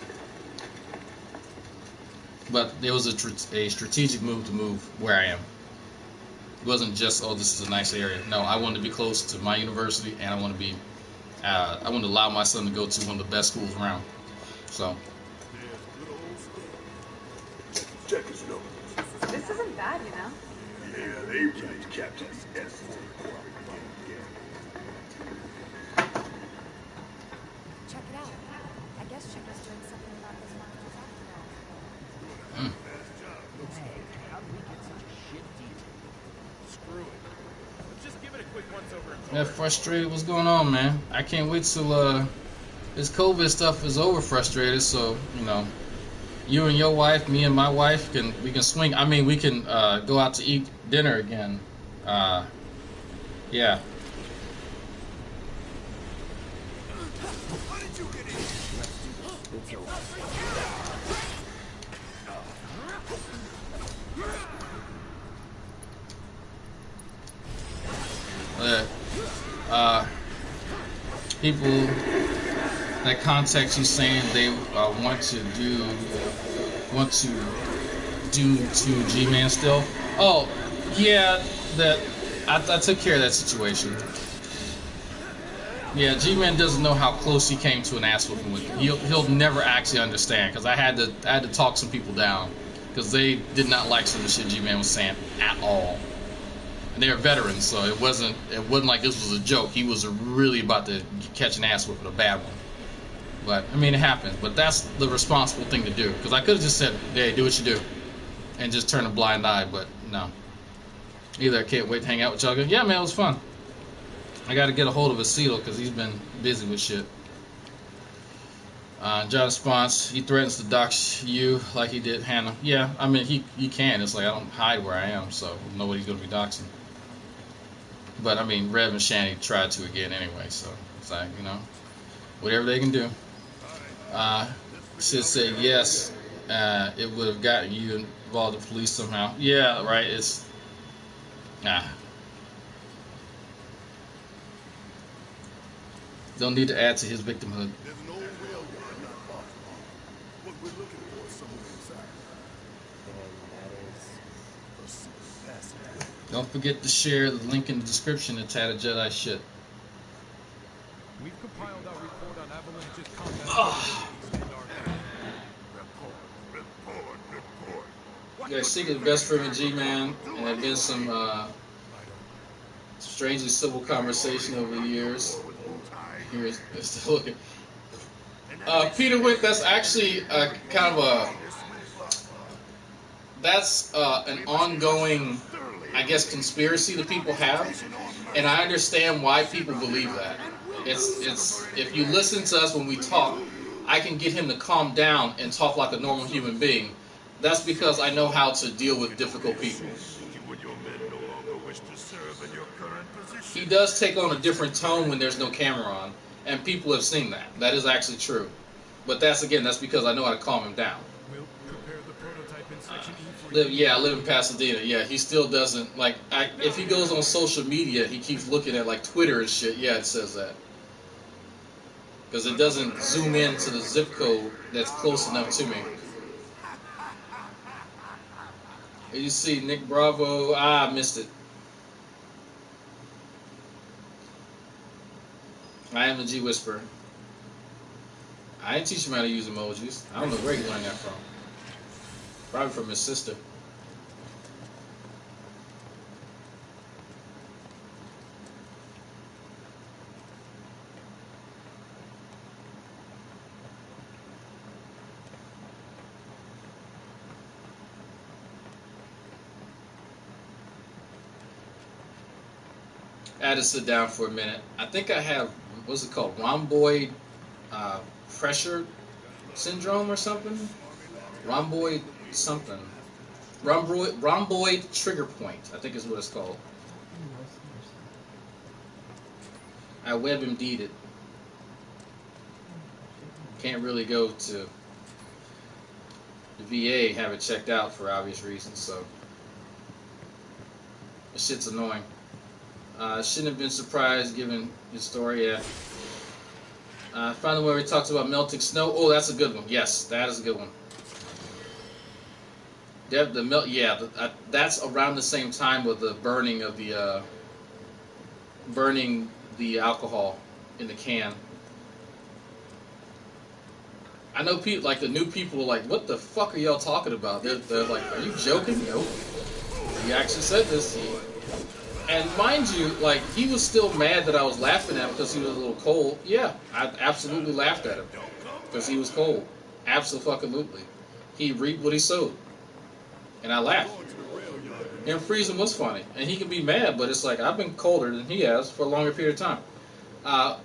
But it was a strategic move to move where I am. It wasn't just, oh, this is a nice area. No, I wanted to be close to my university, and I want to allow my son to go to one of the best schools around. So. Check his notes. This isn't bad, Yeah, they write Captain's S. Check it out. I guess Chicker's doing something about this monster's after all. Hey, how did we get such a shit deal? Screw it. Let's just give it a quick once-over and Yeah, frustrated. What's going on, man? I can't wait till this COVID stuff is over. Frustrated, so you and your wife, me and my wife we can swing. I mean, we can go out to eat dinner again. Yeah. How did you get in? Let's do this. It's over. People that contact you saying they want to do to Gman still. Oh, yeah, that I took care of that situation. Yeah, Gman doesn't know how close he came to an ass whooping with him. He'll never actually understand, because I had to talk some people down because they did not like some of the shit Gman was saying at all. And they're veterans, so it wasn't like this was a joke. He was really about to catch an ass whooping, a bad one. But I mean, it happened. But that's the responsible thing to do, because I could have just said, "Hey, do what you do," and just turn a blind eye. But no. Either I can't wait to hang out with y'all. Yeah, man, it was fun. I got to get a hold of Aceto because he's been busy with shit. John response, he threatens to dox you like he did Hannah. Yeah, I mean, he can. It's like I don't hide where I am, so nobody's going to be doxing. But I mean, Rev and Shanny tried to again anyway, so it's like, you know, whatever they can do. Should say yes, it would have gotten you involved with the police somehow. Yeah, right, it's... Don't need to add to his victimhood. There's no railroad not far from home. What we're looking for is somewhere inside. And that is a secret passageway. Don't forget to share the link in the description to Tatted Jedi shit. We've compiled our report on Avalanche's combat capabilities and our You guys seek the best friend of G-Man, and there have been some strangely civil conversation over the years. Here's still looking. Peter Wick, that's actually kind of an ongoing, I guess, conspiracy that people have, and I understand why people believe that. It's if you listen to us when we talk, I can get him to calm down and talk like a normal human being. That's because I know how to deal with difficult people. He does take on a different tone when there's no camera on, and people have seen that. That is actually true. But that's because I know how to calm him down. We'll prepare the prototype in Section E for I live in Pasadena. Yeah, he still doesn't, like, if he goes on social media, he keeps looking at, like, Twitter and shit. Yeah, it says that. Because it doesn't zoom in to the zip code that's close enough to me. You see Nick Bravo. I missed it. I am the G Whisperer. I didn't teach him how to use emojis. I don't know where he learned that from. Probably from his sister. I had to sit down for a minute. I think I have, what's it called? Rhomboid pressure syndrome or something? Rhomboid something. Rhomboid trigger point, I think is what it's called. I WebMD'd it. Can't really go to the VA, have it checked out for obvious reasons, so this shit's annoying. Shouldn't have been surprised given his story, yeah. Finally, where he talks about melting snow. Oh, that's a good one. Yes, that is a good one. That's around the same time with the burning of the alcohol in the can. I know people, like the new people, are like, "What the fuck are y'all talking about?" They're like, "Are you joking?" Nope. He actually said this. And mind you, like, he was still mad that I was laughing at him because he was a little cold. Yeah, I absolutely laughed at him because he was cold. Absolutely. He reaped what he sowed. And I laughed. Him freezing was funny. And he can be mad, but it's like, I've been colder than he has for a longer period of time.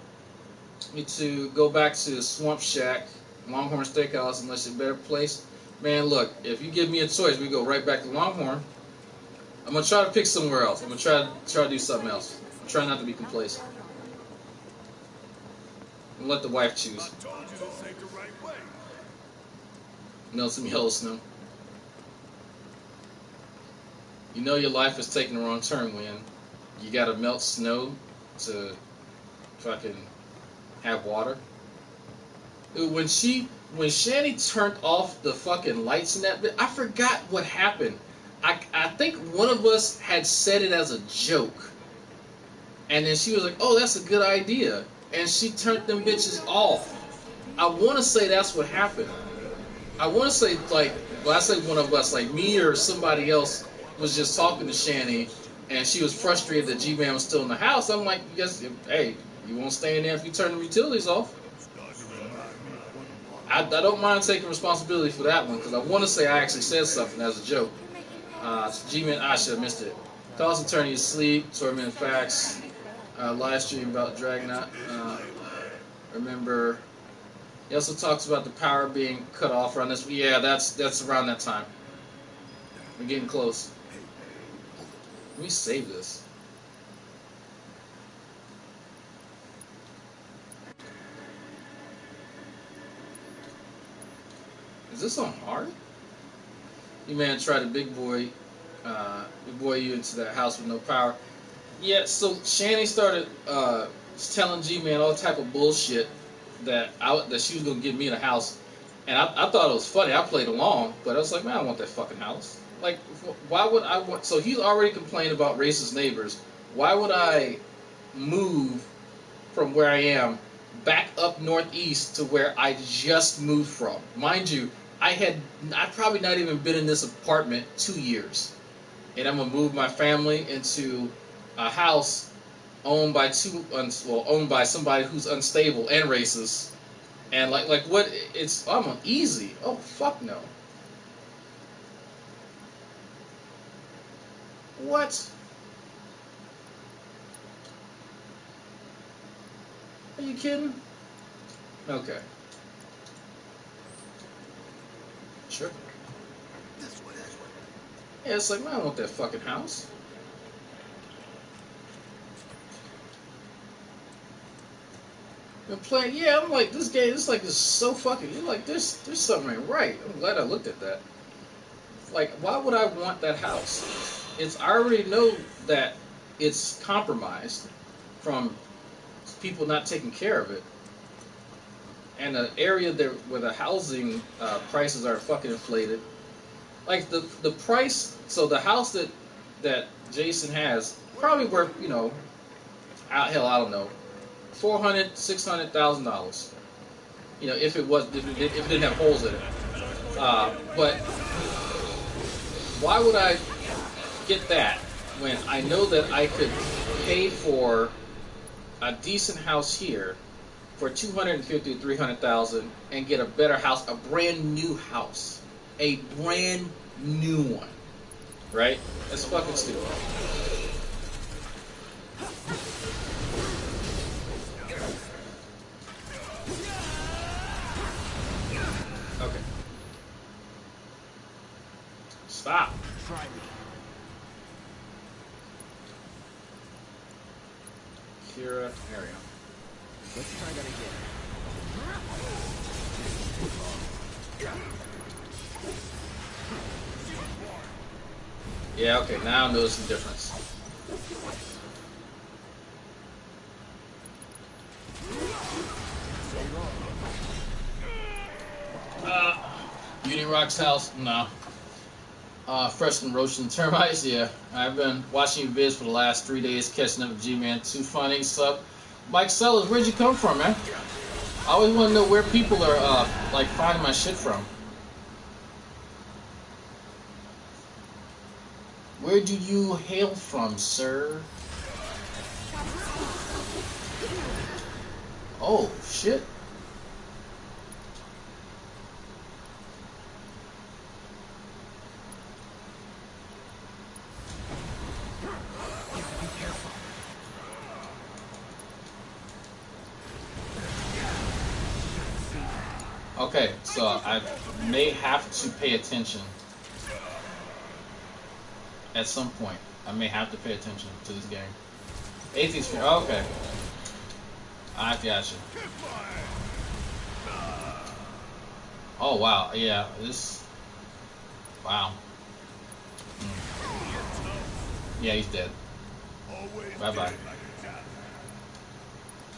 To go back to Swamp Shack, Longhorn Steakhouse, unless it's a better place. Man, look, if you give me a choice, we go right back to Longhorn. I'm gonna try to pick somewhere else. I'm gonna try to do something else. Try not to be complacent. And let the wife choose. I told you this ain't the right way. Melt some yellow snow. You know your life is taking the wrong turn when you gotta melt snow to fucking have water. Dude, when Shani turned off the fucking lights in that bit, I forgot what happened. I think one of us had said it as a joke. And then she was like, oh, that's a good idea. And she turned them bitches off. I want to say that's what happened. I want to say, like, well, I say one of us, like me or somebody else, was just talking to Shani, and she was frustrated that Gman was still in the house. I'm like, yes, hey, you won't stay in there if you turn the utilities off. I don't mind taking responsibility for that one, because I want to say I actually said something as a joke. Gman, I should have missed it. Cause attorney asleep, torment facts, live stream about Dragonaut. Remember, he also talks about the power being cut off around this. Yeah, that's around that time. We're getting close. Let me save this. Is this on hard? You man tried to big boy you into that house with no power. Yeah, so Shani started telling G-Man all type of bullshit that she was gonna give me the house, and I thought it was funny. I played along, but I was like, man, I don't want that fucking house. Like, why would I want? So he's already complained about racist neighbors. Why would I move from where I am back up northeast to where I just moved from? Mind you, I'd probably not even been in this apartment 2 years, and I'm gonna move my family into a house owned by owned by somebody who's unstable and racist, and like what? I'm easy. Oh fuck no. What? Are you kidding? Okay. Sure. Yeah, it's like, man, I don't want that fucking house. And playing, yeah, I'm like, this game, it's like, this is so fucking, you're like, there's something ain't right. I'm glad I looked at that. Like, why would I want that house? I already know that it's compromised from people not taking care of it. And the area there where the housing prices are fucking inflated. Like, the price, so the house that Jason has, probably worth, hell, I don't know, $400,000-$600,000. If it didn't have holes in it. But why would I get that when I know that I could pay for a decent house here for $250,000 to $300,000 and get a better house, a brand new house, a brand new one, right? That's fucking stupid. Okay. Stop. Try me. Kira, area. Let's try that again. Yeah, okay, now I'm noticing the difference. Beauty Rock's house? No. Fresh and roasting termites? Yeah. I've been watching your vids for the last 3 days, catching up with G-Man. Too funny. Sup? Mike Sellers, where'd you come from, man? I always want to know where people are, like, finding my shit from. Where do you hail from, sir? Oh, shit. Okay, so I may have to pay attention. At some point, I may have to pay attention to this game. Atheist fear. Oh, okay. I gotcha. Oh wow, yeah. This. Wow. Yeah, he's dead. Bye bye.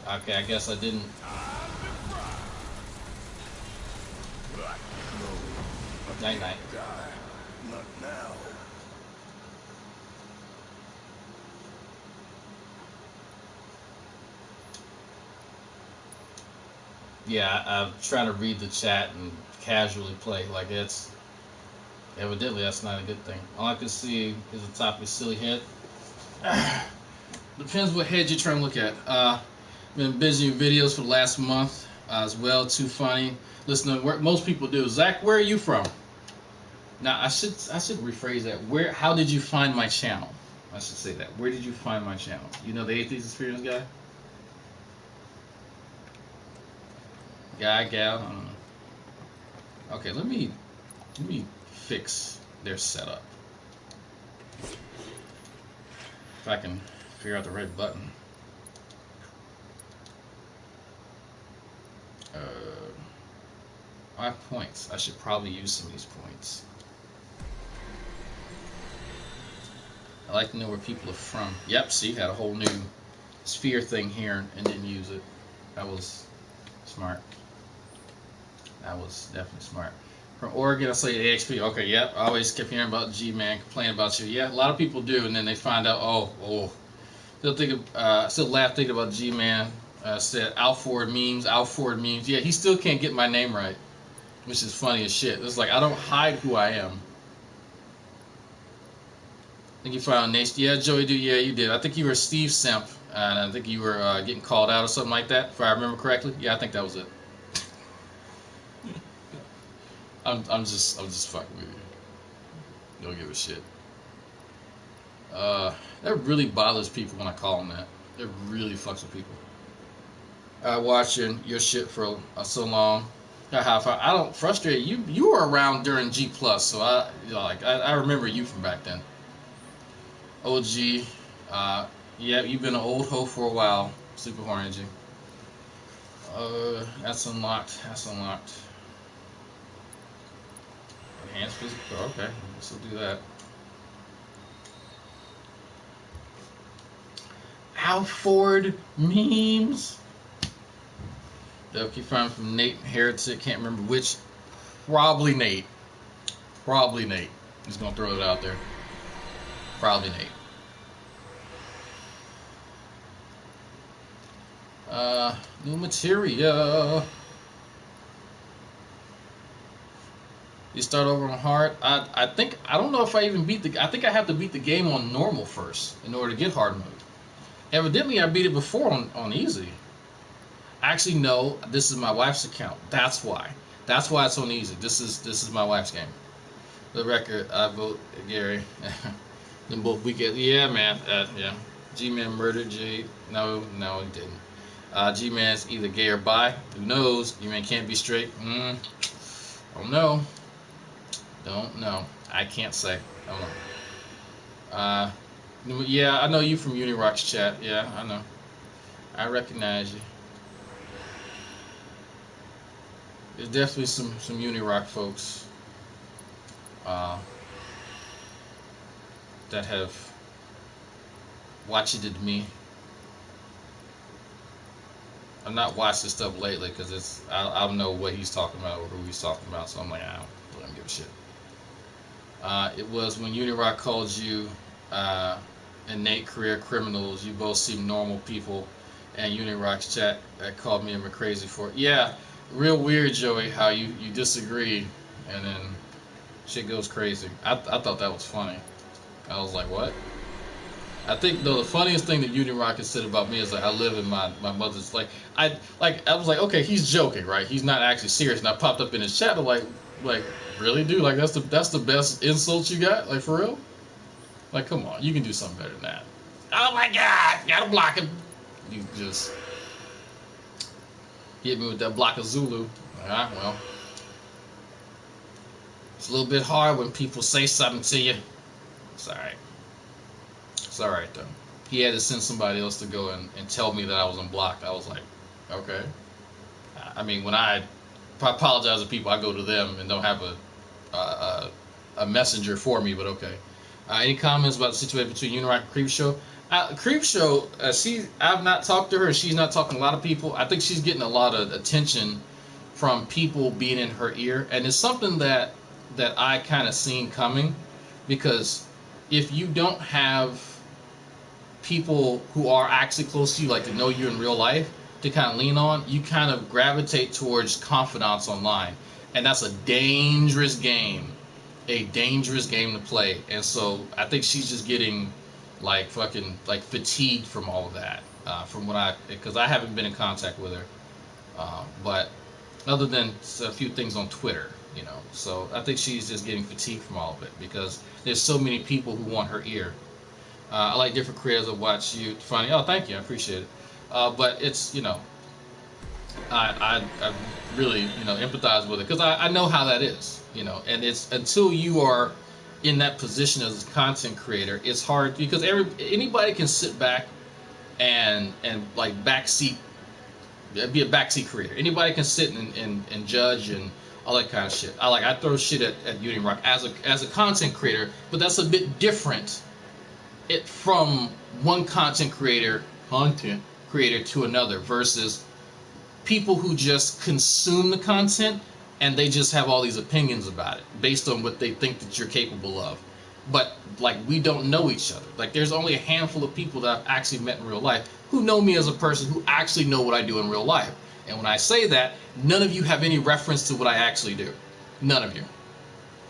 Okay, I guess I didn't. Night night. Not now. Yeah, I'm trying to read the chat and casually play. Like it's evidently that's not a good thing. All I can see is the top of his silly head. Depends what head you're trying to look at. Been busy with videos for the last month as well. Too funny. Listen to what most people do. Zach, where are you from? Now I should rephrase that. Where? How did you find my channel? I should say that. Where did you find my channel? You know the Atheist Experience guy? Gal? I don't know. Okay, let me fix their setup. If I can figure out the right button. 5 points. I should probably use some of these points. I like to know where people are from. Yep, see, had a whole new sphere thing here and didn't use it. That was smart. That was definitely smart. From Oregon, I say AXP. Okay, yep. I always kept hearing about Gman, complaining about you. Yeah, a lot of people do, and then they find out, oh. Still laugh thinking about Gman. Said Alford memes. Yeah, he still can't get my name right, which is funny as shit. It's like I don't hide who I am. I think you found Nation. Yeah, Joey, dude. Yeah, you did. I think you were Steve Semp, and I think you were getting called out or something like that, if I remember correctly. Yeah, I think that was it. I'm just fucking with you. Don't give a shit. That really bothers people when I call them that. It really fucks with people. Watching your shit for so long. I don't frustrate you. You were around during G Plus, so I remember you from back then. OG, yeah, you've been an old hoe for a while. Super horny G. That's unlocked. Enhanced physical. Okay, so do that. Alford memes. They'll keep finding from Nate Heretic. Can't remember which. Probably Nate. He's gonna throw it out there. Probably Nate. New materia. You start over on hard. I think I don't know if I even beat the. I think I have to beat the game on normal first in order to get hard mode. Evidently, I beat it before on easy. Actually, no. This is my wife's account. That's why. That's why it's on easy. This is my wife's game. The record. I vote Gary. Then both we get. Yeah, man. Yeah. G-Man murdered Jade. No, he didn't. G-Man's either gay or bi. Who knows? G-Man can't be straight. Don't know. I can't say. I don't know. Yeah, I know you from Unirock's chat. Yeah, I know. I recognize you. There's definitely some Unirock folks that have watched it me. I've not watched this stuff lately because I don't know what he's talking about or who he's talking about, so I'm like, I don't give a shit. It was when Unirock called you innate career criminals. You both seem normal people, and Unirock's chat called me a crazy for it. Yeah, real weird, Joey, how you disagree, and then shit goes crazy. I thought that was funny. I was like, what? I think though the funniest thing that Unirock has said about me is that I live in my mother's I was like, okay, he's joking, right? He's not actually serious. And I popped up in his chat, like really, dude? Like that's the best insult you got? Like for real? Like come on, you can do something better than that. Oh my god, gotta block him. You just hit me with that block of Zulu. Alright, well. It's a little bit hard when people say something to you. It's alright. It's alright though. he had to send somebody else to go and tell me that I was unblocked. I was like, okay. I mean, when if I apologize to people, I go to them and don't have a messenger for me, but okay. Any comments about the situation between Unirock and Creepshow? Creepshow, I've not talked to her. She's not talking to a lot of people. I think she's getting a lot of attention from people being in her ear, and it's something that I kind of seen coming, because if you don't have people who are actually close to you, like to know you in real life, to kind of lean on, you kind of gravitate towards confidants online, and that's a dangerous game to play. And so I think she's just getting like fucking like fatigued from all of that, from what because I haven't been in contact with her, but other than a few things on Twitter, so I think she's just getting fatigued from all of it, because there's so many people who want her ear. I like different creators that watch you. Funny. Oh, thank you. I appreciate it. But it's, I really, empathize with it, because I know how that is, and it's until you are in that position as a content creator, it's hard, because anybody can sit back and like be a backseat creator. Anybody can sit and judge and all that kind of shit. I throw shit at Unirock as a content creator, but that's a bit different from one content creator to another, versus people who just consume the content and they just have all these opinions about it based on what they think that you're capable of. But like, we don't know each other. Like, there's only a handful of people that I've actually met in real life who know me as a person, who actually know what I do in real life. And when I say that, none of you have any reference to what I actually do. None of you.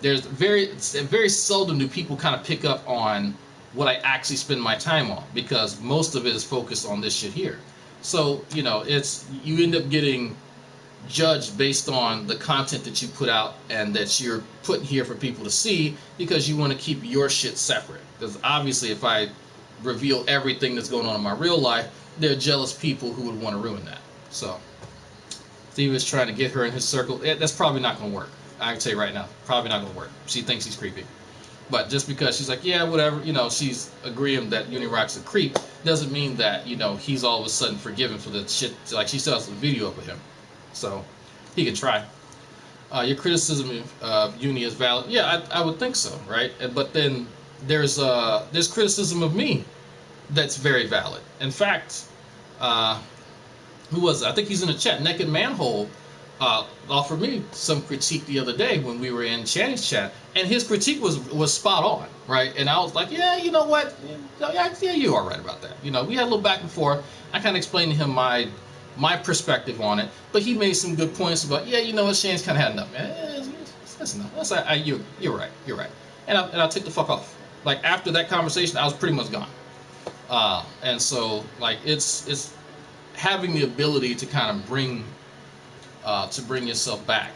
There's very seldom do people kind of pick up on what I actually spend my time on, because most of it is focused on this shit here. So, you end up getting judged based on the content that you put out and that you're putting here for people to see, because you want to keep your shit separate. Because obviously, if I reveal everything that's going on in my real life, there are jealous people who would want to ruin that. So Steve is trying to get her in his circle. That's probably not going to work. I can tell you right now, probably not going to work. She thinks he's creepy. But just because she's like, yeah, whatever, she's agreeing that Unirock's a creep, doesn't mean that, he's all of a sudden forgiven for the shit. Like, she still has a video up with him. So, he can try. Your criticism of Uni is valid. Yeah, I would think so, right? But then there's criticism of me that's very valid. In fact, who was it? I think he's in the chat. Naked Manhole offered me some critique the other day when we were in Channy's chat, and his critique was spot on, right? And I was like, yeah, you know what? Yeah, you are right about that. We had a little back and forth. I kind of explained to him my perspective on it, but he made some good points about, yeah, you know what, Shane's kind of had enough, man. That's enough. You're right. And I took the fuck off. Like, after that conversation, I was pretty much gone. And so, like, it's having the ability to kind of bring yourself back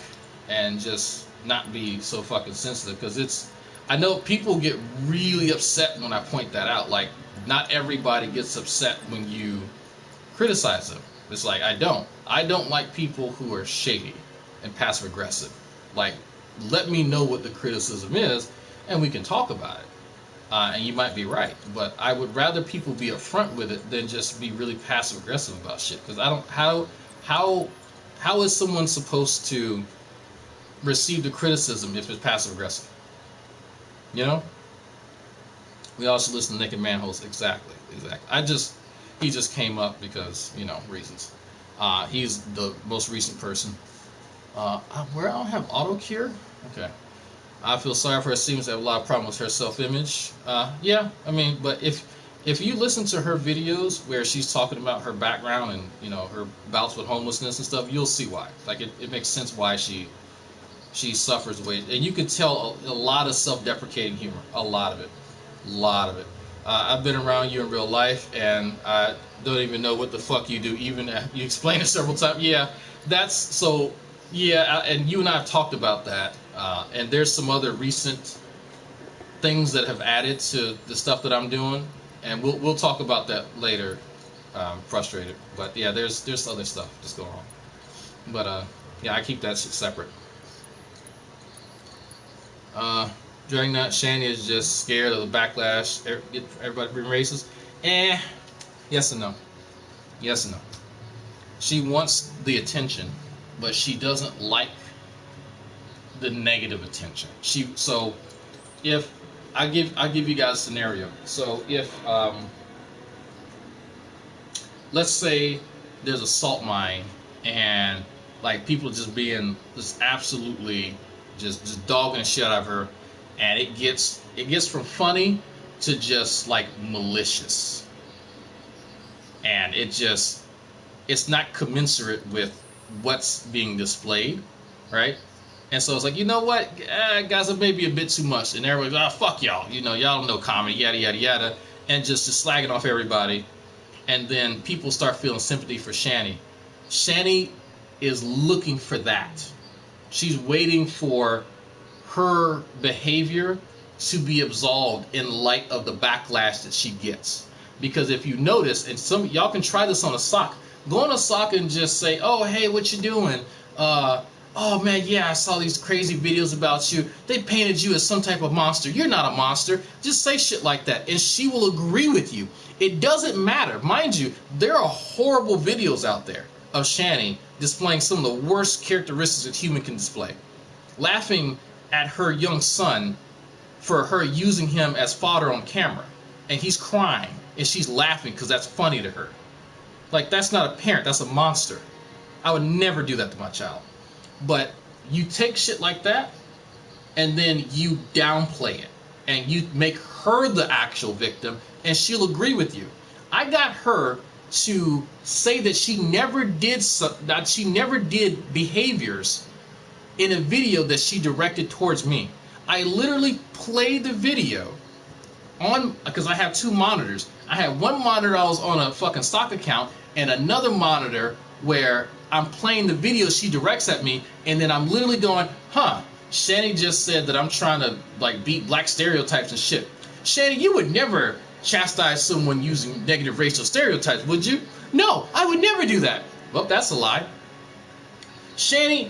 and just not be so fucking sensitive, because I know people get really upset when I point that out. Like, not everybody gets upset when you criticize them. It's like, I don't like people who are shady and passive aggressive. Like, let me know what the criticism is and we can talk about it. And you might be right, but I would rather people be upfront with it than just be really passive aggressive about shit. Because how is someone supposed to receive the criticism if it's passive aggressive? We also listen to Naked Manholes. Exactly. He just came up because, reasons. He's the most recent person. Where I don't have auto cure? Okay. I feel sorry for her. Seems to have a lot of problems with her self-image. Yeah, I mean, but if you listen to her videos where she's talking about her background and, her bouts with homelessness and stuff, you'll see why. Like, it makes sense why she suffers the way. And you can tell a lot of self-deprecating humor. A lot of it. I've been around you in real life, and I don't even know what the fuck you do. Even you explained it several times. Yeah, that's so. Yeah, and you and I have talked about that. And there's some other recent things that have added to the stuff that I'm doing, and we'll talk about that later. Frustrated, but yeah, there's other stuff that's going on. But yeah, I keep that shit separate. During that, Shanny is just scared of the backlash. Everybody being racist. Yes and no. Yes and no. She wants the attention, but she doesn't like the negative attention. So if I give you guys a scenario. So if let's say there's a salt mine and like people just being just absolutely just dogging the shit out of her, and it gets from funny to just like malicious, and it's not commensurate with what's being displayed, right? And so it's like, you know what, guys, it may be a bit too much, and everybody's like, fuck y'all, y'all don't know comedy, yada yada yada, and just slagging off everybody. And then people start feeling sympathy for Shani. Shani is looking for that. She's waiting for her behavior to be absolved in light of the backlash that she gets. Because if you notice, and some y'all can try this on a sock, go on a sock and just say, oh, hey, what you doing? Oh man, yeah, I saw these crazy videos about you. They painted you as some type of monster. You're not a monster. Just say shit like that, and she will agree with you. It doesn't matter. Mind you, there are horrible videos out there of Shani displaying some of the worst characteristics a human can display. Laughing at her young son for her using him as fodder on camera. And he's crying, and she's laughing because that's funny to her. Like, that's not a parent, that's a monster. I would never do that to my child. But you take shit like that, and then you downplay it, and you make her the actual victim, and she'll agree with you. I got her to say that she never did behaviors in a video that she directed towards me. I literally played the video on, because I have two monitors. I had one monitor I was on a fucking stock account, and another monitor where I'm playing the video she directs at me, and then I'm literally going, Shani just said that I'm trying to like beat black stereotypes and shit. Shani, you would never chastise someone using negative racial stereotypes, would you? No, I would never do that. Well, that's a lie. Shani,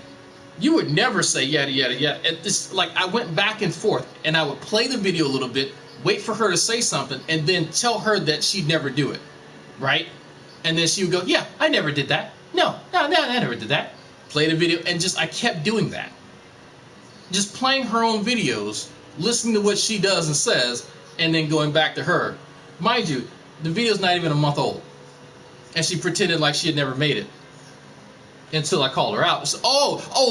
you would never say yada yada yada. And this, like, I went back and forth, and I would play the video a little bit, wait for her to say something, and then tell her that she'd never do it, right? And then she would go, yeah, I never did that. No, I never did that. Play the video, and I kept doing that. Just playing her own videos, listening to what she does and says, and then going back to her. Mind you, the video's not even a month old. And she pretended like she had never made it. Until I called her out. So,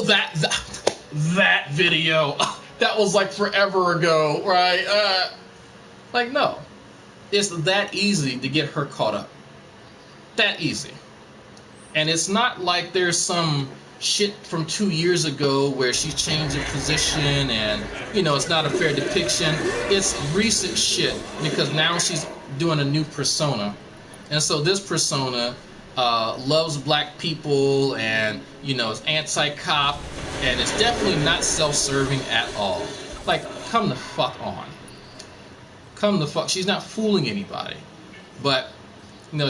that video. That was like forever ago, right? Like, no. It's that easy to get her caught up. That easy. And it's not like there's some shit from 2 years ago where she changed her position and, it's not a fair depiction. It's recent shit because now she's doing a new persona. And so this persona loves black people and, is anti-cop, and it's definitely not self-serving at all. Like, come the fuck on. Come the fuck. She's not fooling anybody. But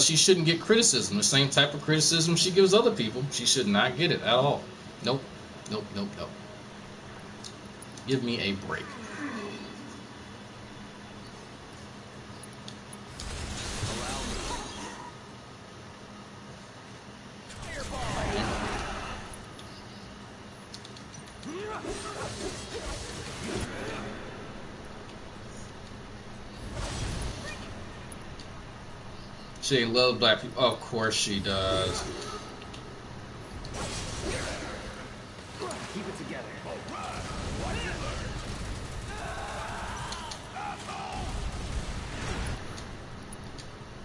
she shouldn't get criticism. The same type of criticism she gives other people. She should not get it at all. Nope. Nope. Give me a break. She loves black people. Of course she does. Keep it together.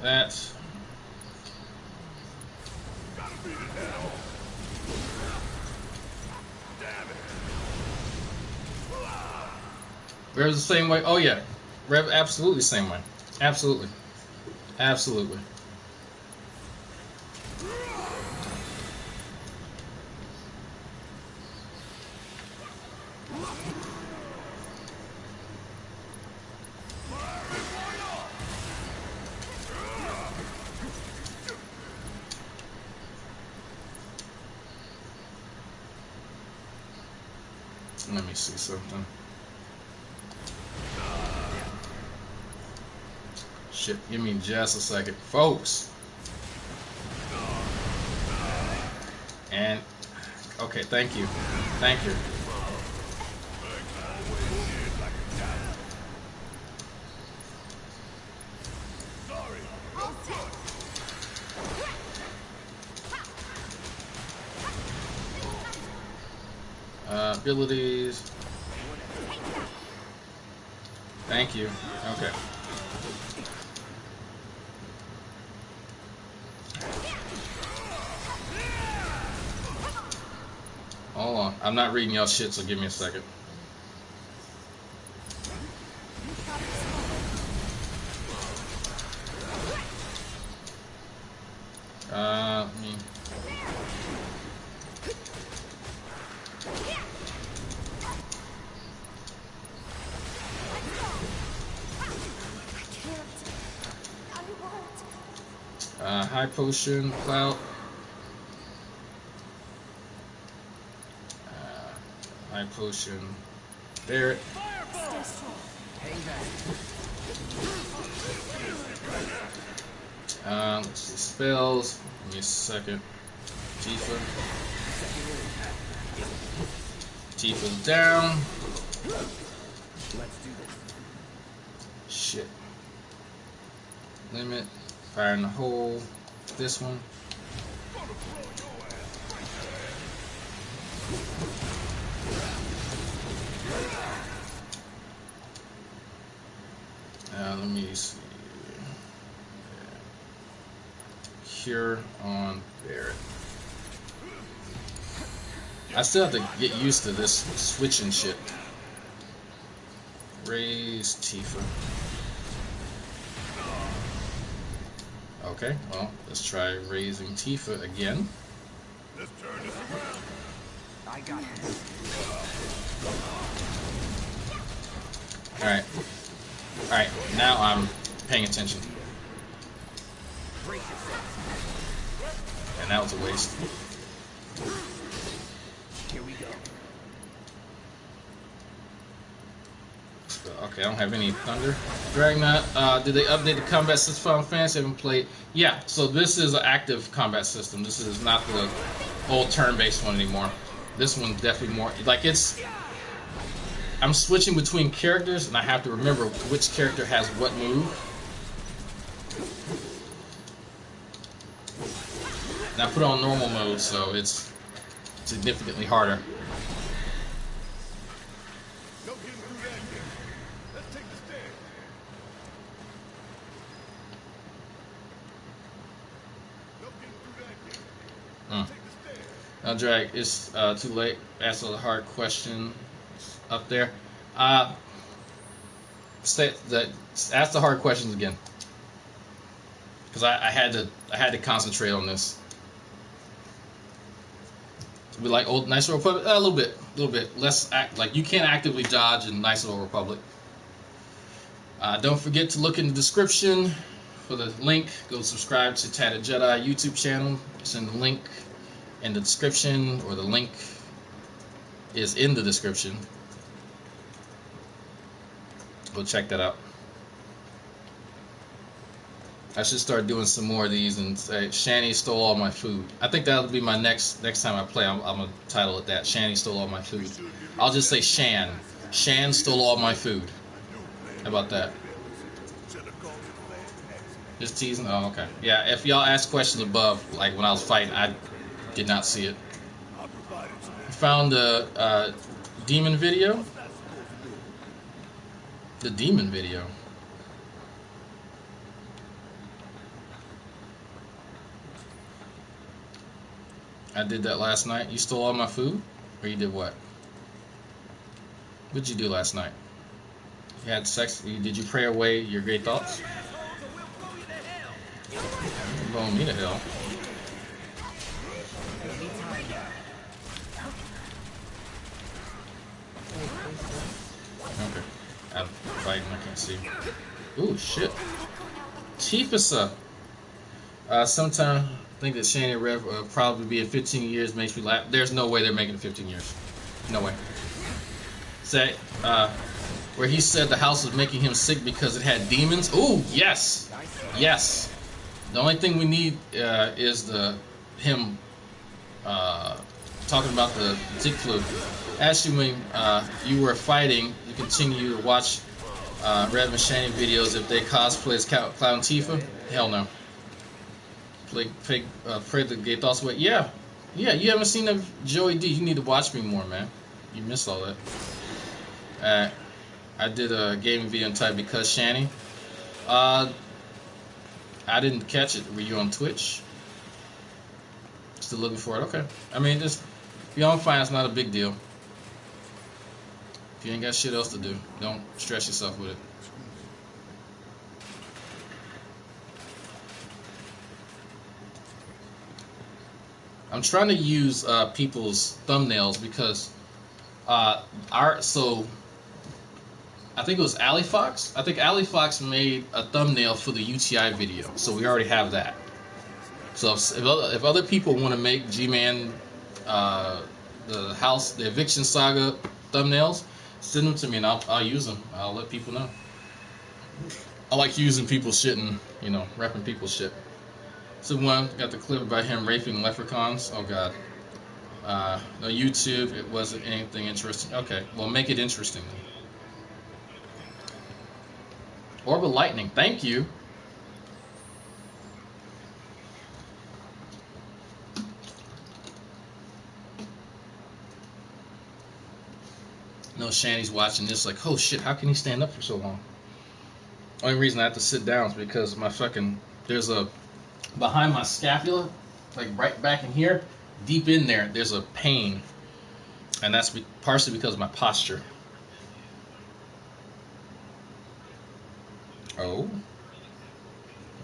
That's... Rev's the same way. Oh yeah, Rev absolutely the same way. Absolutely. Let me see something. Shit, give me just a second, folks. And okay, thank you. Thank you. Abilities. Thank you. Okay. Hold on. I'm not reading y'all shit, so give me a second. Me. High potion, clout. High potion, Barrett. Let's see, spells. Give me a second. Tifa. Tifa's down. Let's do this. Shit. Limit. Fire in the hole. This one. Let me see. Cure on Barrett. I still have to get used to this switching shit. Raise Tifa. Okay, well, let's try raising Tifa again. Let's turn this around. I got this. Alright. Alright, now I'm paying attention. And that was a waste. Here we go. Okay, I don't have any thunder. Dragnot, did they update the combat system for Final Fantasy? I haven't played. Yeah, so this is an active combat system. This is not the old turn-based one anymore. This one's definitely more like it's. I'm switching between characters, and I have to remember which character has what move. And I put it on normal mode, so it's significantly harder. No getting through that yet. Let's take the stand. No getting through that yet. Let's take the stand. Now, Drag, it's too late. Ask a hard question up there. Ask the hard questions again, because I had to concentrate on this. We like old Nice Old Republic a little bit less like you can't actively dodge in Nice Old Republic. Don't forget to look in the description for the link. Go subscribe to Tatted Jedi YouTube channel. It's in the link in the description, or the link is in the description. Go check that out. I should start doing some more of these and say Shani stole all my food. I think that'll be my next time I play. I'm gonna title it that. Shani stole all my food. I'll just say Shan. Shan stole all my food. How about that? Just teasing? Oh, okay. Yeah, if y'all ask questions above, like when I was fighting, I did not see it. Found the demon video. The demon video. I did that last night. You stole all my food? Or you did what? What'd you do last night? You had sex? Did you pray away your great thoughts? You're blowing me to hell. Okay. I'm fighting, I can't see. Ooh, shit. Tifasa. Sometime I think that Shani Rev will probably be in 15 years, makes me laugh. There's no way they're making it 15 years. No way. Say, where he said the house was making him sick because it had demons. Oh yes, yes. The only thing we need is him talking about the dick flu. Actually, when you were fighting, you continue to watch Red Machine videos if they cosplay as Clown Tifa. Hell no. Play fake, pray the gay thoughts away. Yeah, yeah. You haven't seen the Joey D. You need to watch me more, man. You missed all that. I did a gaming video entitled Because Shanny. I didn't catch it. Were you on Twitch? Still looking for it? Okay. I mean, just if you don't find it's not a big deal. If you ain't got shit else to do, don't stress yourself with it. I'm trying to use people's thumbnails because so I think it was Ali Fox. I think Ali Fox made a thumbnail for the UTI video, so we already have that. So if other people want to make Gman the eviction saga thumbnails, send them to me and I'll use them. I'll let people know. I like using people's shit and repping people's shit. So one got the clip about him raping leprechauns. Oh god. No YouTube. It wasn't anything interesting. Okay, well make it interesting then. Orb of Lightning. Thank you. No, Shanny's watching this like, oh shit, how can he stand up for so long? Only reason I have to sit down is because there's a behind my scapula, like right back in here, deep in there, there's a pain, and that's partially because of my posture. Oh,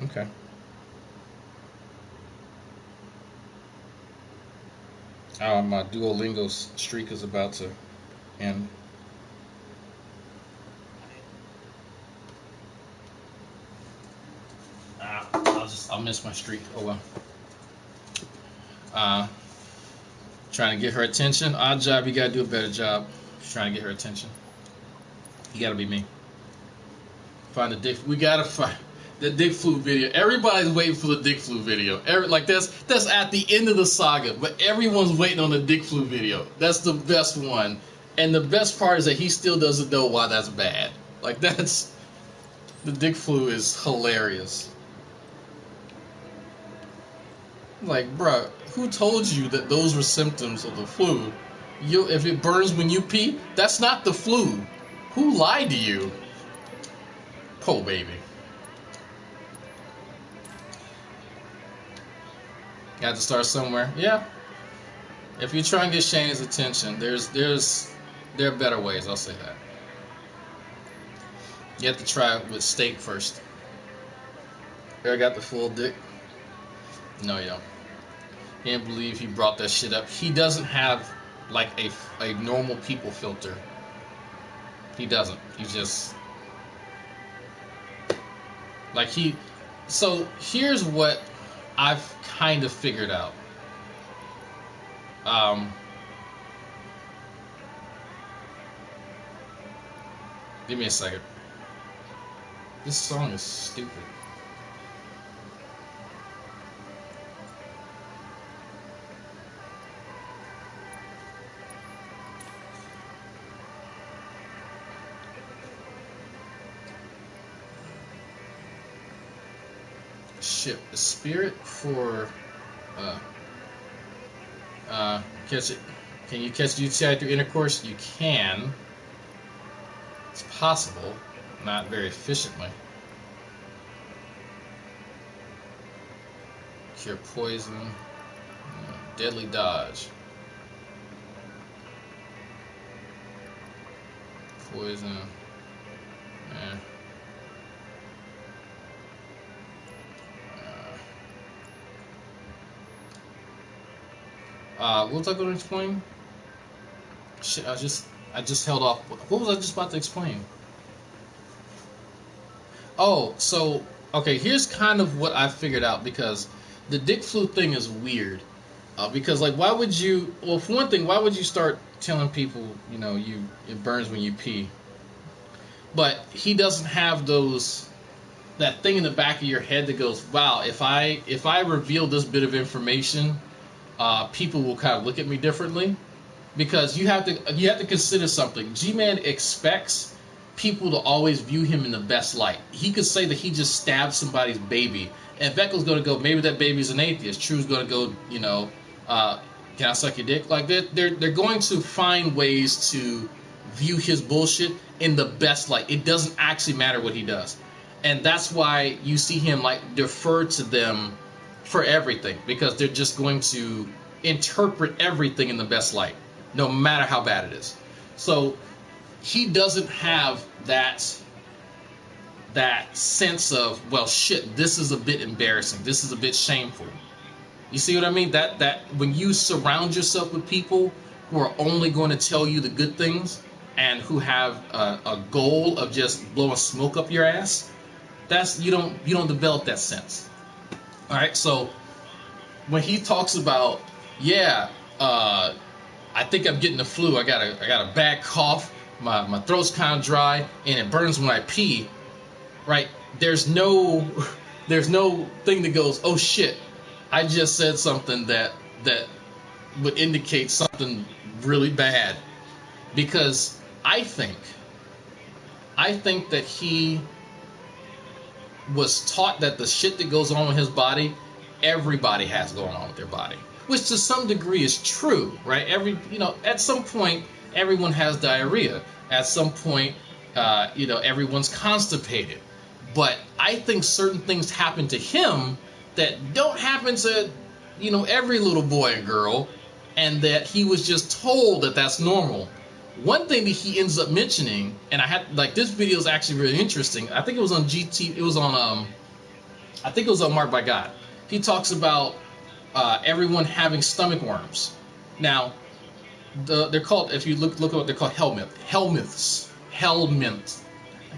okay. My Duolingo streak is about to end. I'll miss my streak. Oh well. Trying to get her attention. Odd job. You gotta do a better job. Trying to get her attention. You gotta be me. Find the dick. We gotta find the dick flu video. Everybody's waiting for the dick flu video. That's at the end of the saga, but everyone's waiting on the dick flu video. That's the best one. And the best part is that he still doesn't know why that's bad. The dick flu is hilarious. Like, bruh, who told you that those were symptoms of the flu? If it burns when you pee, that's not the flu. Who lied to you? Oh, baby. Got to start somewhere. Yeah. If you try and get Shane's attention, there are better ways. I'll say that. You have to try it with steak first. Ever got the full dick? No, you don't. Can't believe he brought that shit up. He doesn't have like a normal people filter. He doesn't. He's just like So here's what I've kind of figured out. Give me a second. This song is stupid. Ship the spirit for catch it. Can you catch UTI through intercourse? You can. It's possible, not very efficiently. Cure poison, deadly dodge. Poison. What was I going to explain? Shit, I just held off. What was I just about to explain? Oh, so okay, here's kind of what I figured out, because the dick flu thing is weird. Because like, why would you? Well, for one thing, why would you start telling people, it burns when you pee? but he doesn't have that thing in the back of your head that goes, wow, if I reveal this bit of information, people will kind of look at me differently. Because you have to consider something. G-Man expects people to always view him in the best light. He could say that he just stabbed somebody's baby, and Veckel's going to go, maybe that baby's an atheist. True's going to go, can I suck your dick? Like they're going to find ways to view his bullshit in the best light. It doesn't actually matter what he does, and that's why you see him like defer to them for everything, because they're just going to interpret everything in the best light, no matter how bad it is. So he doesn't have that sense of, well, shit, this is a bit embarrassing, this is a bit shameful. You see what I mean? That when you surround yourself with people who are only going to tell you the good things and who have a goal of just blowing smoke up your ass, that's you don't develop that sense. All right, so when he talks about, I think I'm getting the flu. I got a bad cough. My throat's kind of dry and it burns when I pee. Right? There's no thing that goes, oh shit, I just said something that would indicate something really bad. Because I think that he was taught that the shit that goes on with his body, everybody has going on with their body, which to some degree is true, right? At some point, everyone has diarrhea. At some point, everyone's constipated. But I think certain things happen to him that don't happen to, every little boy and girl, and that he was just told that that's normal. One thing that he ends up mentioning, and this video is actually really interesting. I think it was on GT. It was on I think it was on Marked by God. He talks about everyone having stomach worms. Now, they're called, if you look at what they're called, helminths.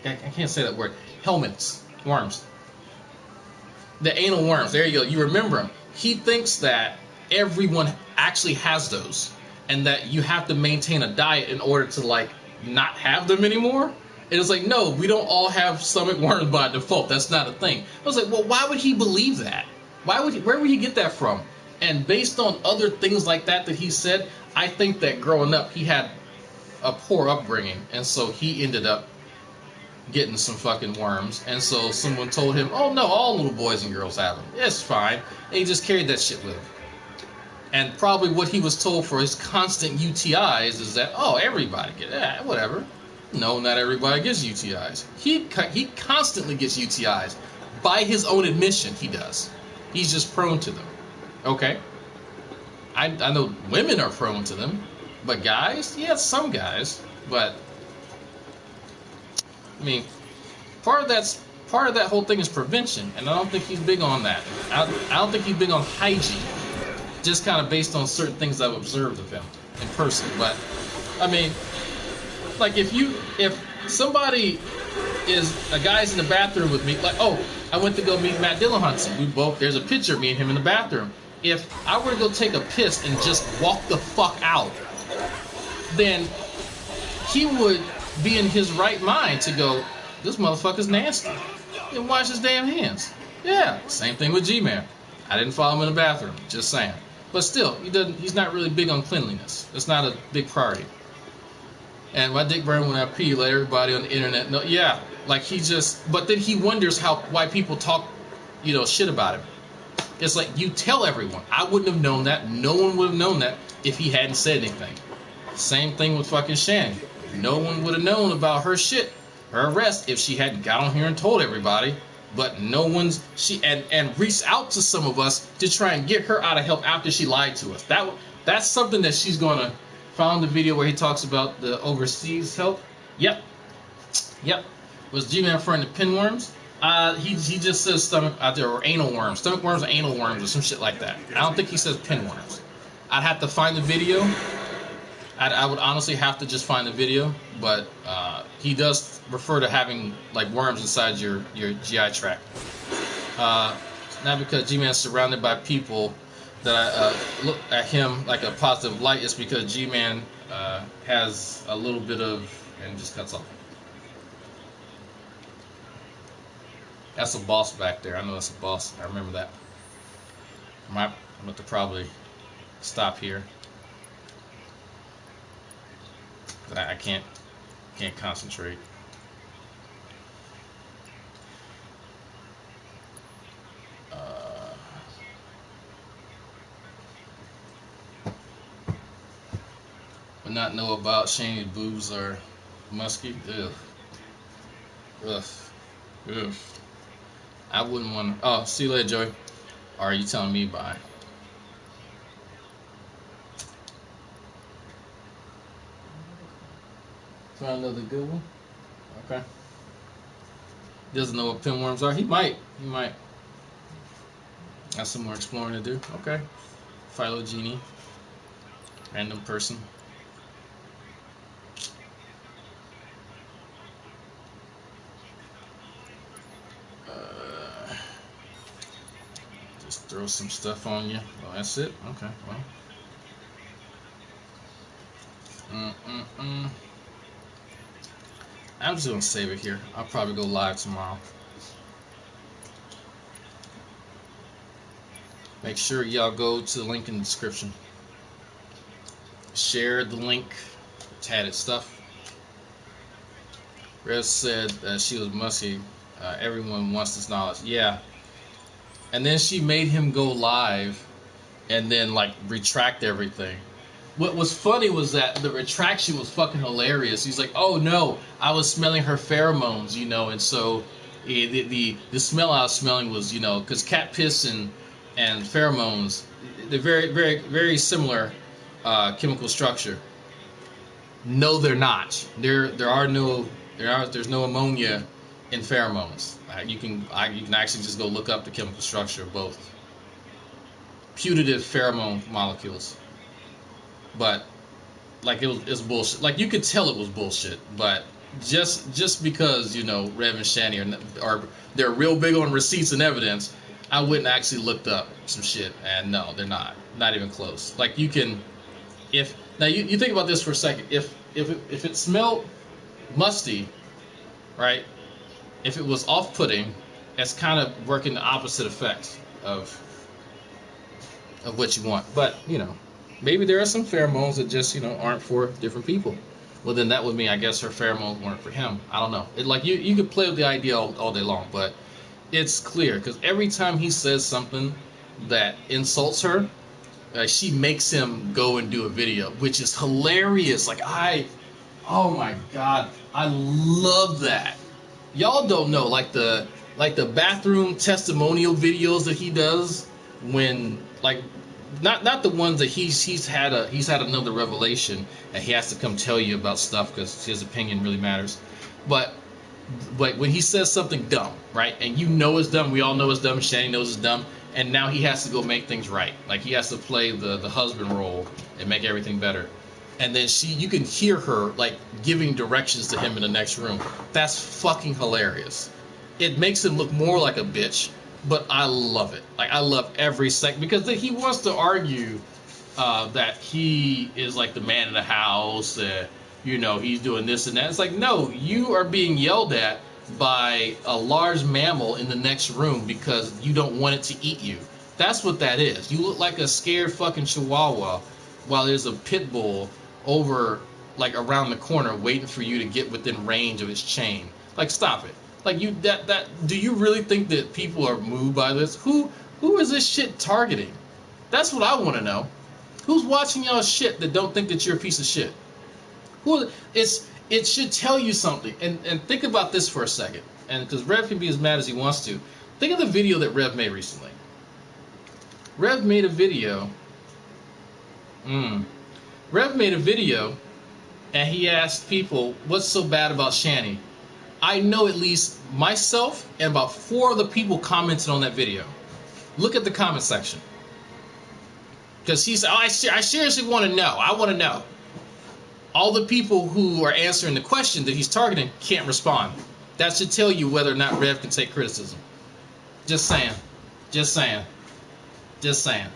I can't say that word. Helminths, worms. The anal worms. There you go. You remember them. He thinks that everyone actually has those, and that you have to maintain a diet in order to not have them anymore. And it's like, no, we don't all have stomach worms by default. That's not a thing. I was like, well, why would he believe that? Where would he get that from? And based on other things like that he said, I think that growing up he had a poor upbringing, and so he ended up getting some fucking worms. And so someone told him, oh no, all little boys and girls have them. It's fine. And he just carried that shit with him. And probably what he was told for his constant UTIs is that, oh, everybody gets that, whatever. No, not everybody gets UTIs. He constantly gets UTIs. By his own admission, he does. He's just prone to them. Okay? I know women are prone to them, but guys? Yeah, some guys. But, I mean, part of that whole thing is prevention, and I don't think he's big on that. I don't think he's big on hygiene. Just kind of based on certain things I've observed of him in person. But I mean, like if somebody a guy's in the bathroom with me, like, oh, I went to go meet Matt Dillahunty. There's a picture of me and him in the bathroom. If I were to go take a piss and just walk the fuck out, then he would be in his right mind to go, this motherfucker's nasty. And wash his damn hands. Yeah, same thing with G-Man. I didn't follow him in the bathroom, just saying. But still, he's not really big on cleanliness. It's not a big priority. And my dick burned when I pee, let everybody on the internet know. Yeah, like but then he wonders why people talk, shit about him. It's like, you tell everyone. I wouldn't have known that. No one would have known that if he hadn't said anything. Same thing with fucking Shannon. No one would have known about her shit, her arrest, if she hadn't got on here and told everybody. But and reached out to some of us to try and get her out of help after she lied to us. That's something that she's gonna found the video where he talks about the overseas help. Yep. Was G-Man referring to pinworms? He just says stomach out there, or anal worms. Stomach worms or anal worms or some shit like that. I don't think he says pinworms. I'd have to find the video. I would honestly have to just find the video, but he does refer to having like worms inside your GI tract. Not because G-Man's surrounded by people that I look at him like a positive light. It's because G-Man has a little bit of, and just cuts off. That's a boss back there. I know that's a boss. I remember that. I'm going to probably stop here. I can't concentrate. Would not know about Shane's boobs are musky. Ugh. Ugh. Ugh. I wouldn't want to. Oh, see you later, Joey. Or are you telling me bye? Find another good one. Okay. Doesn't know what pinworms are. He might. He might. Got some more exploring to do. Okay. Phylogeny. Random person. Just throw some stuff on you. Oh, that's it? Okay, well. I'm just gonna save it here. I'll probably go live tomorrow. Make sure y'all go to the link in the description. Share the link. Tatted stuff. Rev said that she was musky. Everyone wants this knowledge. Yeah. And then she made him go live and then like retract everything. What was funny was that the retraction was fucking hilarious. He's like, "Oh no, I was smelling her pheromones, you know," and so the smell I was smelling was, you know, because cat piss and pheromones, they're very similar chemical structure. No, they're not. There's no ammonia in pheromones. You can actually just go look up the chemical structure of both. Putative pheromone molecules. But like it's bullshit. Like you could tell it was bullshit. But just because, you know, Rev and Shani are they're real big on receipts and evidence, I wouldn't actually looked up some shit. And no, they're not even close. Like you can, if now you think about this for a second. If it smelled musty, right? If it was off-putting, it's kind of working the opposite effect of what you want. But you know. Maybe there are some pheromones that just, you know, aren't for different people. Well, then that would mean, I guess, her pheromones weren't for him. I don't know. Like you could play with the idea all day long, but it's clear because every time he says something that insults her, she makes him go and do a video, which is hilarious. Oh my god, I love that. Y'all don't know, like the bathroom testimonial videos that he does when like. Not the ones that he's had another revelation and he has to come tell you about stuff because his opinion really matters, but when he says something dumb, right, and you know it's dumb, we all know it's dumb, Shani knows it's dumb, and now he has to go make things right, like he has to play the husband role and make everything better, and then you can hear her like giving directions to him in the next room. That's fucking hilarious. It makes him look more like a bitch. But I love it. Like, I love every second. Because he wants to argue that he is, like, the man in the house. You know, he's doing this and that. It's like, no, you are being yelled at by a large mammal in the next room because you don't want it to eat you. That's what that is. You look like a scared fucking chihuahua while there's a pit bull over, like, around the corner waiting for you to get within range of its chain. Like, stop it. Like do you really think that people are moved by this? Who is this shit targeting? That's what I want to know. Who's watching y'all shit that don't think that you're a piece of shit? It should tell you something. And think about this for a second. And because Rev can be as mad as he wants to. Think of the video that Rev made recently. Rev made a video. Rev made a video and he asked people, what's so bad about Shani? I know at least myself and about 4 other people commented on that video. Look at the comment section. Because he said, I seriously want to know. I want to know. All the people who are answering the question that he's targeting can't respond. That should tell you whether or not Rev can take criticism. Just saying. Just saying. Just saying.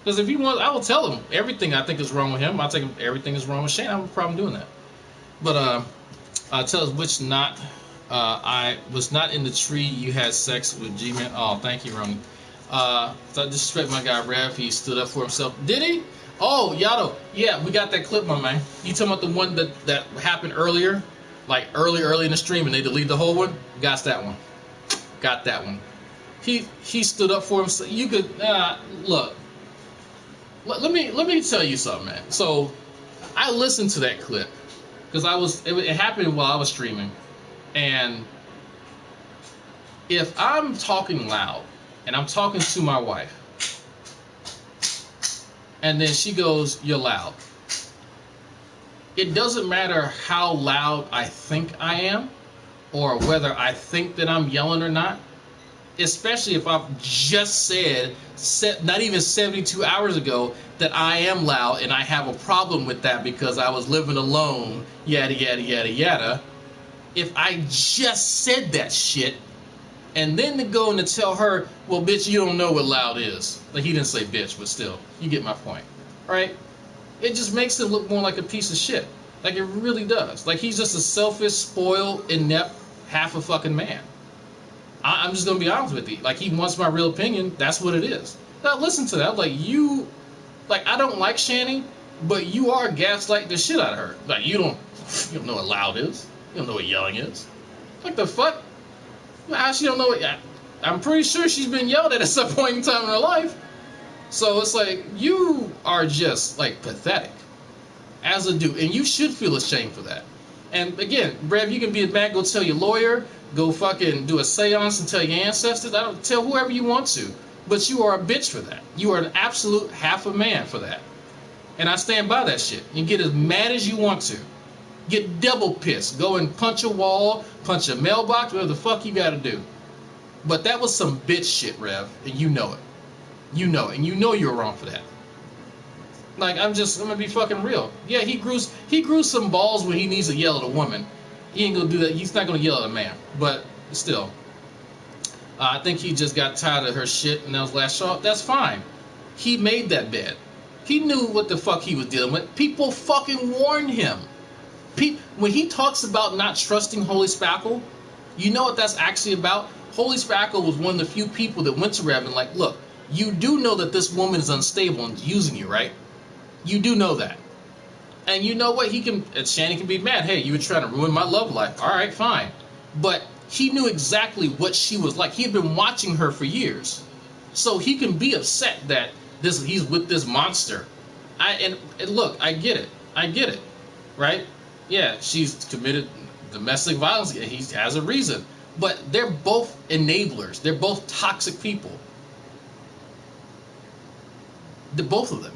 Because if he wants, I will tell him everything I think is wrong with him. I'll tell him everything is wrong with Shane. I have a problem doing that. But tell us which not I was not in the tree. You had sex with Gman. Oh, thank you, Ronnie. So I disrespect my guy Rev. He stood up for himself. Did he? Oh, Yato. Yeah, we got that clip, my man. You talking about the one that happened earlier? Like early in the stream and they deleted the whole one? Got that one. Got that one. He stood up for himself. You could look. Let me tell you something, man. So I listened to that clip because it happened while I was streaming, and if I'm talking loud and I'm talking to my wife, and then she goes, "You're loud." It doesn't matter how loud I think I am, or whether I think that I'm yelling or not. Especially if I've just said, not even 72 hours ago, that I am loud and I have a problem with that because I was living alone, yada, yada, yada, yada. If I just said that shit, and then to go and to tell her, well, bitch, you don't know what loud is. Like, he didn't say bitch, but still, you get my point. Right? It just makes him look more like a piece of shit. Like, it really does. Like, he's just a selfish, spoiled, inept, half a fucking man. I'm just gonna be honest with you. Like, he wants my real opinion. That's what it is. Now listen to that. Like I don't like Shani, but you are gaslighting the shit out of her. Like you don't know what loud is. You don't know what yelling is. Like the fuck? How she don't know what? I'm pretty sure she's been yelled at some point in time in her life. So it's like you are just like pathetic as a dude, and you should feel ashamed for that. And again, Brev, you can be a man. Go tell your lawyer. Go fucking do a seance and tell your ancestors. I don't tell whoever you want to. But you are a bitch for that. You are an absolute half a man for that. And I stand by that shit. You get as mad as you want to. Get double pissed. Go and punch a wall, punch a mailbox, whatever the fuck you gotta do. But that was some bitch shit, Rev. And you know it. You know it. And you know you're wrong for that. Like, I'm gonna be fucking real. Yeah, he grew some balls when he needs to yell at a woman. He ain't gonna do that. He's not gonna yell at a man. But still, I think he just got tired of her shit, and that was last shot. That's fine. He made that bed. He knew what the fuck he was dealing with. People fucking warned him. When he talks about not trusting Holy Spackle, you know what that's actually about? Holy Spackle was one of the few people that went to Rev and like, look, you do know that this woman is unstable and using you, right? You do know that. And you know what? Shanny can be mad. Hey, you were trying to ruin my love life. All right, fine. But he knew exactly what she was like. He had been watching her for years. So he can be upset that he's with this monster. And look, I get it. I get it. Right? Yeah, she's committed domestic violence. He has a reason. But they're both enablers. They're both toxic people. Both of them.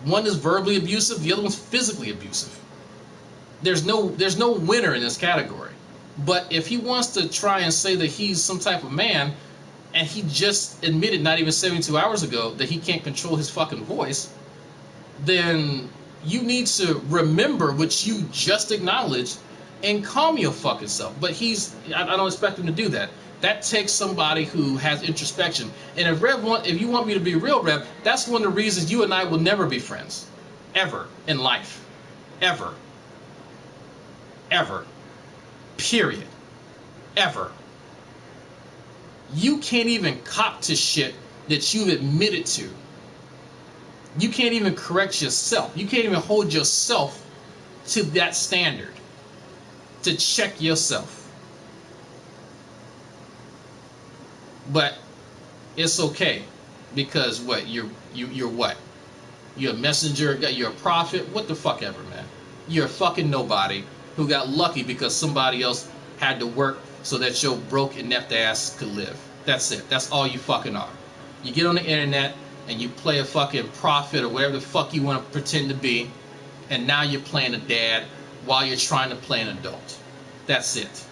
One is verbally abusive, the other one's physically abusive. There's no winner in this category. But if he wants to try and say that he's some type of man, and he just admitted not even 72 hours ago that he can't control his fucking voice, then you need to remember what you just acknowledged and calm your fucking self. But I don't expect him to do that. That takes somebody who has introspection. And if you want me to be real, Rev, that's one of the reasons you and I will never be friends. Ever in life. Ever. Ever. Period. Ever. You can't even cop to shit that you've admitted to. You can't even correct yourself. You can't even hold yourself to that standard. To check yourself. But it's okay, because what you're what? You're a messenger. You're a prophet. What the fuck ever, man. You're a fucking nobody who got lucky because somebody else had to work so that your broke inept ass could live. That's it. That's all you fucking are. You get on the internet and you play a fucking prophet or whatever the fuck you want to pretend to be, and now you're playing a dad while you're trying to play an adult. That's it.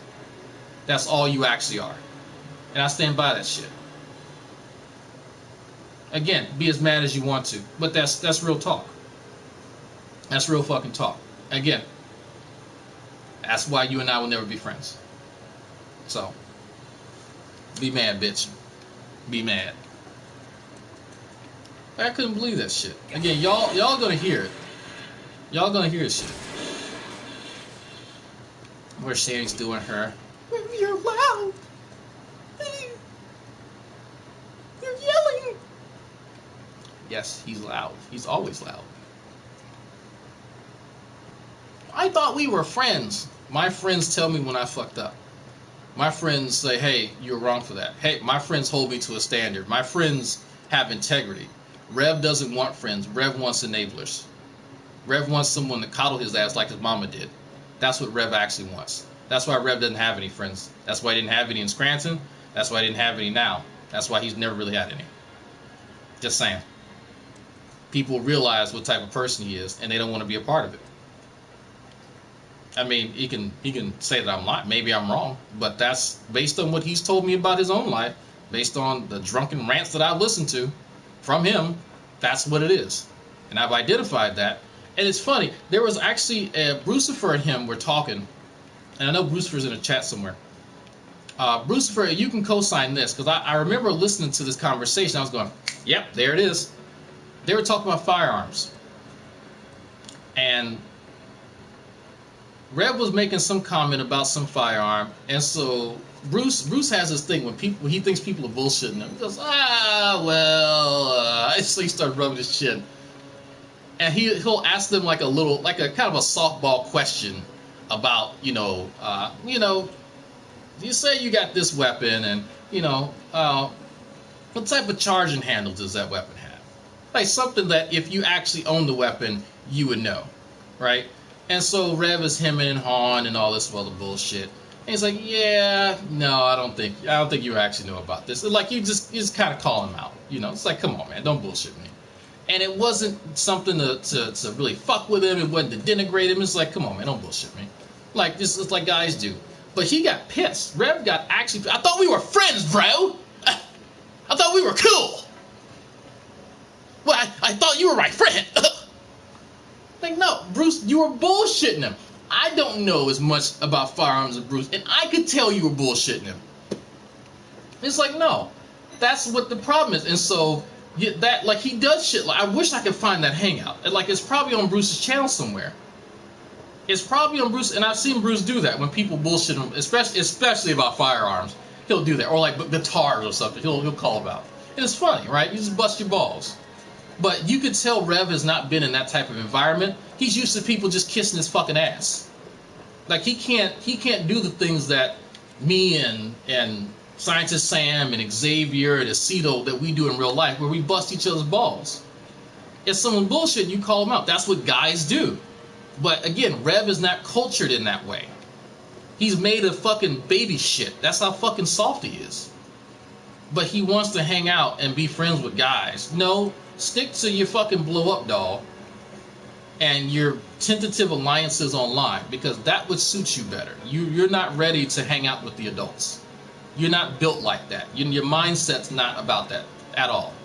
That's all you actually are. And I stand by that shit. Again, be as mad as you want to. But that's real talk. That's real fucking talk. Again, that's why you and I will never be friends. So, be mad, bitch. Be mad. I couldn't believe that shit. Again, y'all gonna hear it. Y'all gonna hear this shit. Where Shani's doing her. You're loud. You're yelling. Yes, he's loud. He's always loud. I thought we were friends. My friends tell me when I fucked up. My friends say, hey, you're wrong for that. Hey, my friends hold me to a standard. My friends have integrity. Rev doesn't want friends. Rev wants enablers. Rev wants someone to coddle his ass like his mama did. That's what Rev actually wants. That's why Rev doesn't have any friends. That's why he didn't have any in Scranton. That's why he didn't have any now. That's why he's never really had any. Just saying. People realize what type of person he is, and they don't want to be a part of it. I mean, he can say that I'm lying. Maybe I'm wrong, but that's based on what he's told me about his own life, based on the drunken rants that I've listened to from him. That's what it is, and I've identified that. And it's funny. There was actually Brucifer and him were talking, and I know Brucifer's in a chat somewhere. Brucifer, you can co-sign this because I remember listening to this conversation. I was going, "Yep, there it is." They were talking about firearms, and Rev was making some comment about some firearm, and so Bruce has this thing when he thinks people are bullshitting him. He goes, so he started rubbing his chin, and he'll ask them like a kind of a softball question about you say you got this weapon, and what type of charging handle does that weapon have? Like something that if you actually own the weapon, you would know, right? And so Rev is hemming and hawing and all this other bullshit. And he's like, yeah, no, I don't think you actually know about this. Like you just kind of call him out, It's like, come on, man, don't bullshit me. And it wasn't something to really fuck with him. It wasn't to denigrate him. It's like, come on, man, don't bullshit me. Like this is like guys do. But he got pissed. Rev got actually. I thought we were friends, bro. I thought we were cool. Well, I thought you were my friend. Like, no, Bruce, you were bullshitting him. I don't know as much about firearms as Bruce, and I could tell you were bullshitting him. It's like, no, that's what the problem is. And so, he does shit. Like, I wish I could find that hangout. And, it's probably on Bruce's channel somewhere. It's probably on Bruce, and I've seen Bruce do that when people bullshit him, especially about firearms. He'll do that, or guitars or something. He'll call about. And it's funny, right? You just bust your balls. But you could tell Rev has not been in that type of environment. He's used to people just kissing his fucking ass. Like he can't do the things that me and Scientist Sam and Xavier and Aceto that we do in real life, where we bust each other's balls. If someone bullshit, you call them out. That's what guys do. But again, Rev is not cultured in that way. He's made of fucking baby shit. That's how fucking soft he is. But he wants to hang out and be friends with guys. No. Stick to your fucking blow-up doll and your tentative alliances online, because that would suit you better. You're not ready to hang out with the adults. You're not built like that. Your mindset's not about that at all.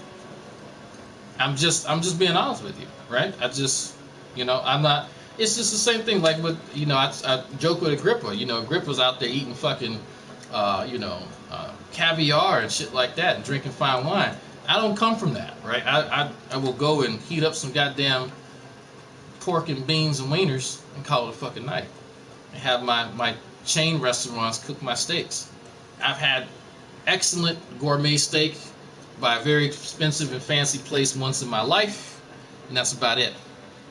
I'm just being honest with you, right? I'm not. It's just the same thing. Like with I joke with Agrippa. Agrippa's out there eating fucking caviar and shit like that and drinking fine wine. I don't come from that, right? I will go and heat up some goddamn pork and beans and wieners and call it a fucking night. And have my chain restaurants cook my steaks. I've had excellent gourmet steak by a very expensive and fancy place once in my life, and that's about it.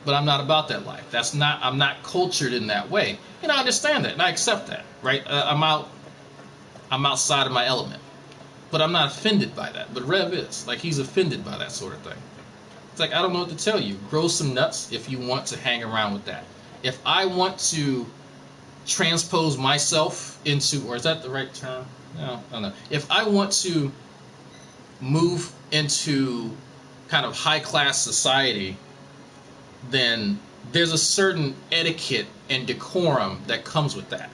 But I'm not about that life. I'm not cultured in that way. And I understand that, and I accept that, right? I'm outside of my element. But I'm not offended by that. But Rev is. Like, he's offended by that sort of thing. It's like, I don't know what to tell you. Grow some nuts if you want to hang around with that. If I want to transpose myself into, or is that the right term? No, I don't know. If I want to move into kind of high-class society, then there's a certain etiquette and decorum that comes with that.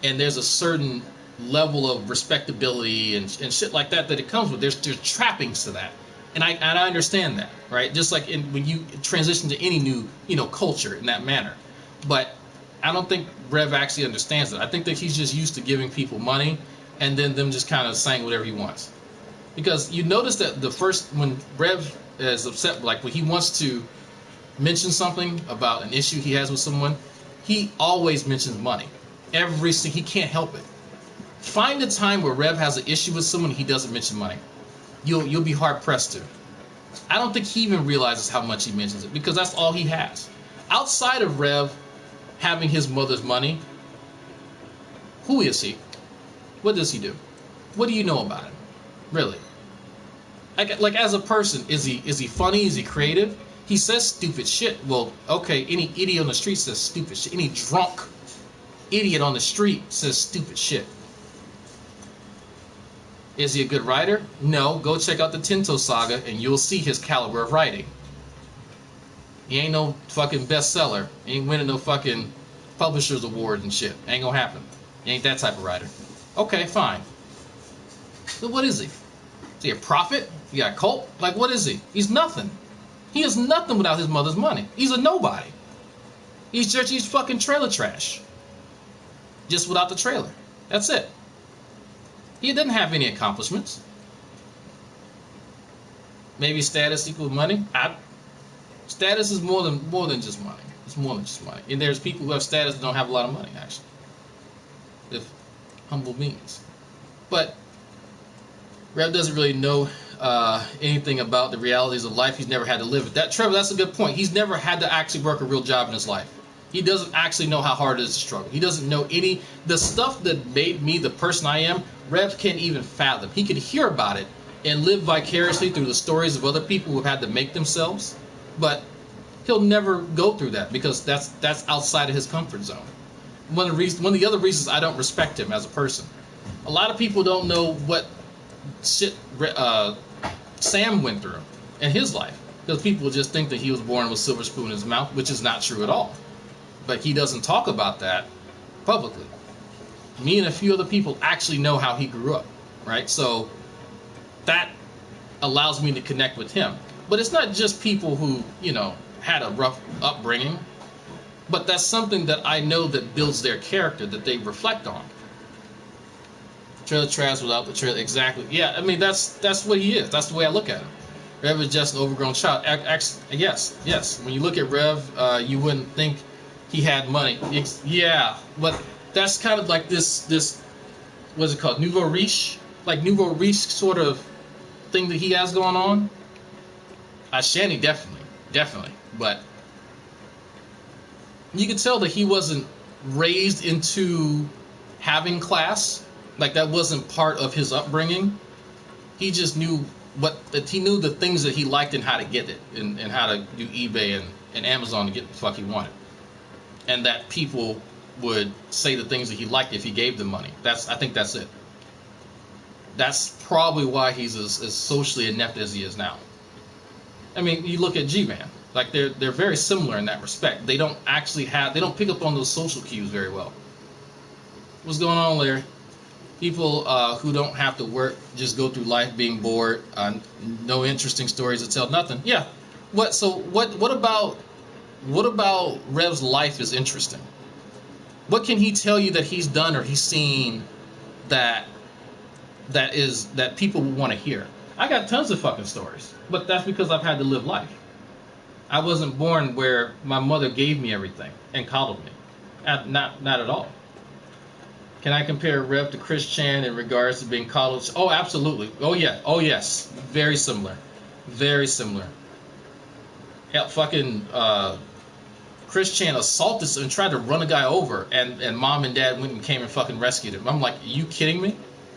And there's a certain level of respectability and shit like that it comes with. There's trappings to that, and I understand that, right? Just like when you transition to any new culture in that manner. But I don't think Rev actually understands it. I think that he's just used to giving people money and then them just kind of saying whatever he wants. Because you notice that when Rev is upset, like when he wants to mention something about an issue he has with someone, he always mentions money. He can't help it. Find a time where Rev has an issue with someone and he doesn't mention money. You'll be hard pressed to. I don't think he even realizes how much he mentions it, because that's all he has. Outside of Rev having his mother's money, who is he? What does he do? What do you know about him? Really? Like as a person, is he funny? Is he creative? He says stupid shit. Well, okay, any idiot on the street says stupid shit. Any drunk idiot on the street says stupid shit. Is he a good writer? No. Go check out the Tento Saga and you'll see his caliber of writing. He ain't no fucking bestseller. He ain't winning no fucking publishers award and shit. Ain't gonna happen. He ain't that type of writer. Okay, fine. So what is he? Is he a prophet? He got a cult? Like, what is he? He's nothing. He is nothing without his mother's money. He's a nobody. He's fucking trailer trash. Just without the trailer. That's it. He didn't have any accomplishments. Maybe status equals money. Status is more than just money. It's more than just money. And there's people who have status that don't have a lot of money, actually. If humble means. But Rev doesn't really know anything about the realities of life. He's never had to live it. Trevor, that's a good point. He's never had to actually work a real job in his life. He doesn't actually know how hard it is to struggle. He doesn't know the stuff that made me the person I am. Rev can't even fathom. He could hear about it and live vicariously through the stories of other people who have had to make themselves, but he'll never go through that because that's outside of his comfort zone. One of the other reasons I don't respect him as a person. A lot of people don't know what shit Sam went through in his life, because people just think that he was born with a silver spoon in his mouth, which is not true at all. But he doesn't talk about that publicly. Me and a few other people actually know how he grew up, right? So that allows me to connect with him. But it's not just people who, had a rough upbringing, but that's something that I know that builds their character, that they reflect on. Trailer trash without the trailer, exactly. Yeah, I mean, that's what he is. That's the way I look at him. Rev is just an overgrown child. Yes. When you look at Rev, you wouldn't think he had money. Yeah, but that's kind of like this what's it called? Nouveau riche? Like nouveau riche sort of thing that he has going on. Shanny definitely. But you could tell that he wasn't raised into having class. Like that wasn't part of his upbringing. He just knew he knew the things that he liked and how to get it, and how to do eBay and Amazon to get the fuck he wanted. And that people would say the things that he liked if he gave them money. I think that's it. That's probably why he's as socially inept as he is now. I mean, you look at Gman. Like they're very similar in that respect. They don't pick up on those social cues very well. What's going on, Larry? People who don't have to work just go through life being bored, no interesting stories to tell, nothing. Yeah. What about Rev's life is interesting? What can he tell you that he's done or he's seen that people will want to hear? I got tons of fucking stories, but that's because I've had to live life. I wasn't born where my mother gave me everything and coddled me. Not at all. Can I compare Rev to Chris Chan in regards to being coddled? Oh, absolutely. Oh, yeah. Oh, yes. Very similar. Very similar. Hell, fucking Chris Chan assaulted and tried to run a guy over, and mom and dad went and came and fucking rescued him. I'm like, are you kidding me?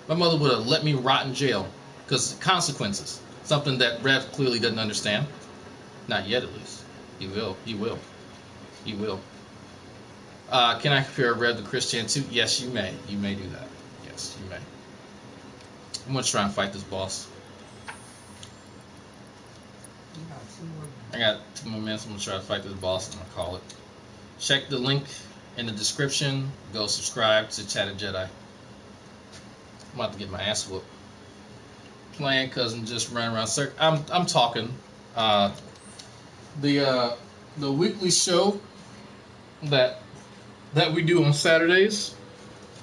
My mother would have let me rot in jail because consequences. Something that Rev clearly doesn't understand. Not yet, at least. He will. Can I compare Rev to Chris Chan too? Yes, you may. You may do that. Yes, you may. I'm going to try and fight this boss. I got 2 more minutes. I'm going to try to fight this boss. I'm going to call it. Check the link in the description. Go subscribe to Tatted Jedi. I'm about to get my ass whooped. Playing because I'm just running around circle. I'm talking. The weekly show that we do on Saturdays,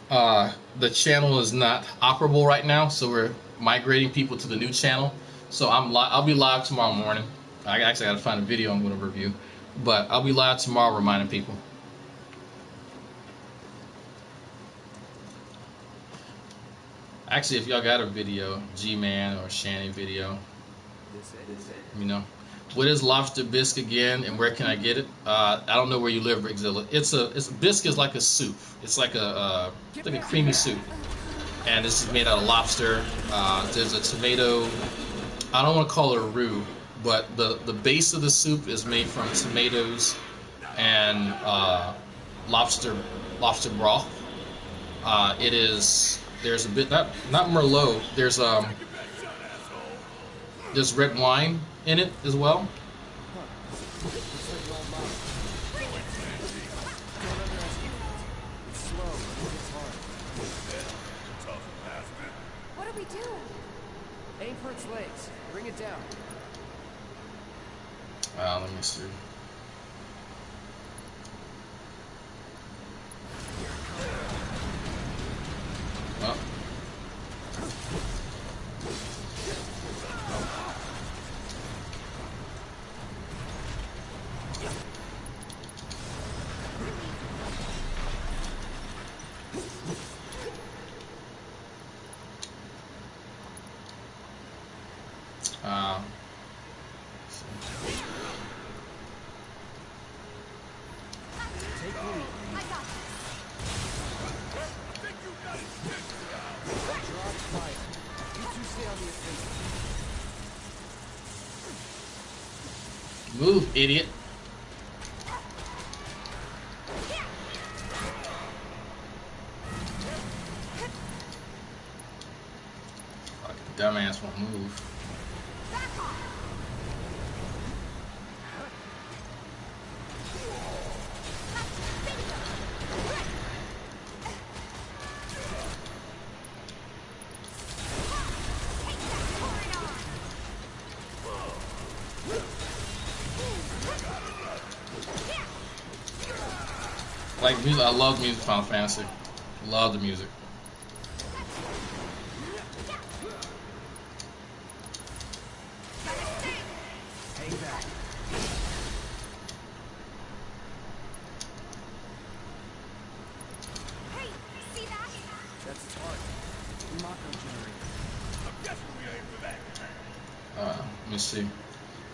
the channel is not operable right now, so we're migrating people to the new channel. So I'll be live tomorrow morning. I actually got to find a video I'm going to review, but I'll be live tomorrow reminding people. Actually, if y'all got a video, Gman or Shanny video, you know. What is lobster bisque again, and where can I get it? I don't know where you live, Rickzilla. It's a bisque is like a soup. It's like a creamy soup, and this is made out of lobster. There's a tomato. I don't want to call it a roux, but the base of the soup is made from tomatoes and lobster broth. It is. There's a bit not Merlot. There's red wine in it as well. What do we do? Aim for its legs. Bring it down. Let me see. Oh. Take lead. I got this. Drop fire. You two stay on the offensive. Move, idiot. Fucking dumbass won't move. Like music, I love music, Final Fantasy. Love the music. Hang back. Hey, see that? That's its heart. Mako generator. Let me see.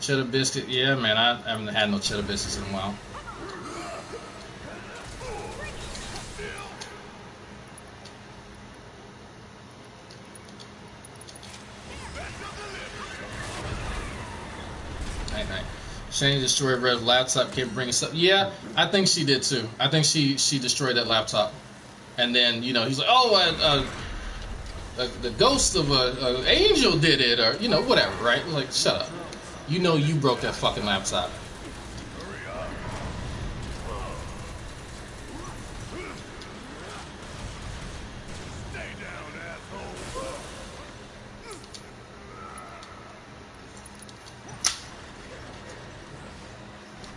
Cheddar biscuit, yeah, man. I haven't had no cheddar biscuits in a while. Shane destroyed Red's laptop, can't bring us up. Yeah, I think she did too. I think she destroyed that laptop, and then he's like, oh, the ghost of a angel did it, or whatever, right? Like, shut up. You broke that fucking laptop.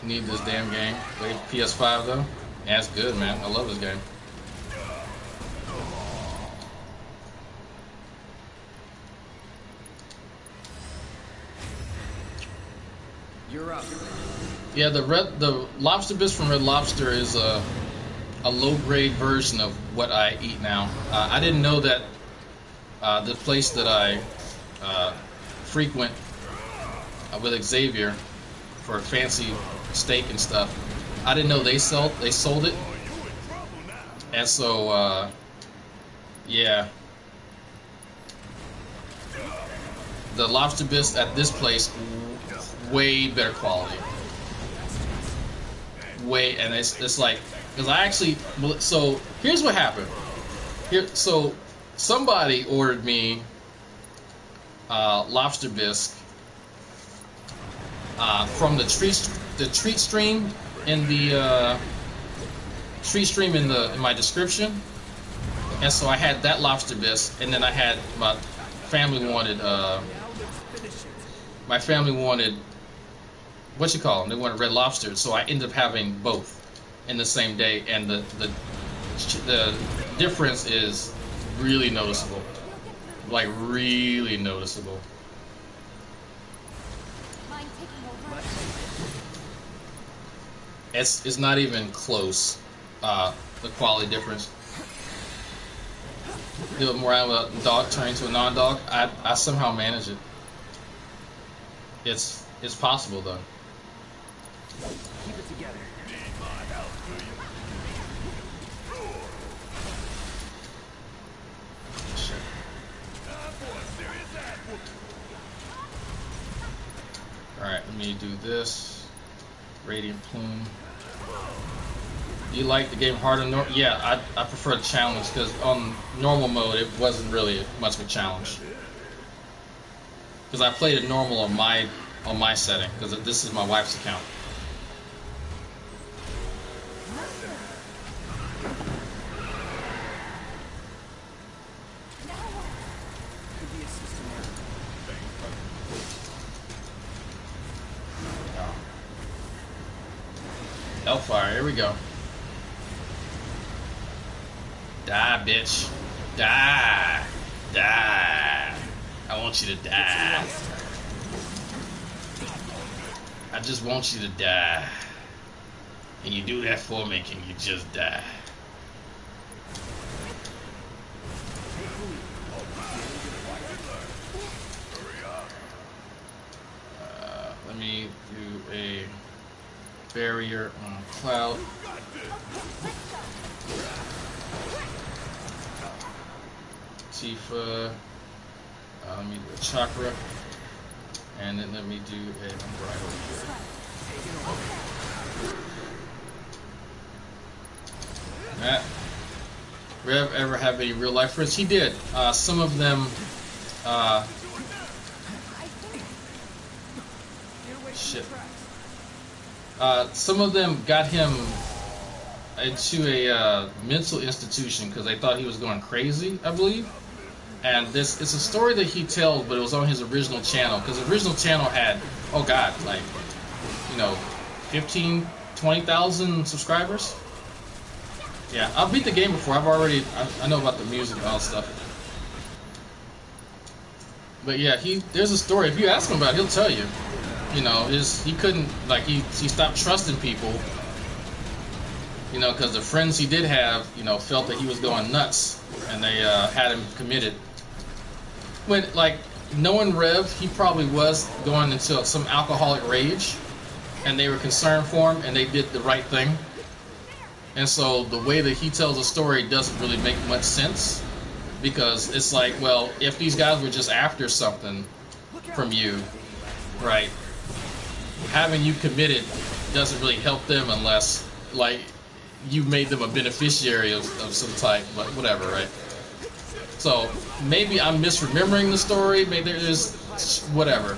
Need this damn game. Wait, PS5 though? Yeah, it's good, man. I love this game. You're up. Yeah, the lobster bisque from Red Lobster is a low grade version of what I eat now. I didn't know that the place that I frequent with Xavier for fancy steak and stuff, I didn't know they sold it, and so yeah, the lobster bisque at this place way better quality, and it's like, because I actually, so here's what happened so somebody ordered me lobster bisque from the treat stream in the treat stream in my description, and so I had that lobster bisque, and then I had my family wanted what you call them? They wanted Red Lobster, so I ended up having both in the same day, and the difference is really noticeable, like really noticeable. Mind taking over? It's not even close, the quality difference. deal more with a dog turning to a non-dog. I somehow manage it. It's possible though. Keep it together. Alright, let me do this. Radiant Plume. Do you like the game harder? Yeah, I prefer the challenge because on normal mode it wasn't really much of a challenge. Because I played it normal on my setting because this is my wife's account. Could be a system error. Hellfire, here we go. Die, bitch. Die. Die. I want you to die. I just want you to die. And you do that for me, can you just die? Let me do a barrier on Cloud. Tifa. Let me do a Chakra. And then let me do a Unbridled here. Matt, Rev ever have any real life friends? He did. Some of them. Shit. Some of them got him into a mental institution because they thought he was going crazy, I believe. And it's a story that he tells, but it was on his original channel because the original channel had, oh god, like, 15, 20,000 subscribers. Yeah, I've beat the game before. I know about the music and all that stuff. But yeah, there's a story. If you ask him about it, he'll tell you. He couldn't, like, he stopped trusting people. Because the friends he did have, felt that he was going nuts, and they had him committed. When, like, knowing Rev, he probably was going into some alcoholic rage, and they were concerned for him, and they did the right thing. And so the way that he tells the story doesn't really make much sense, because it's like, well, if these guys were just after something from you, right, having you committed doesn't really help them unless, like, you made them a beneficiary of some type, but whatever, right? So maybe I'm misremembering the story, maybe there's whatever.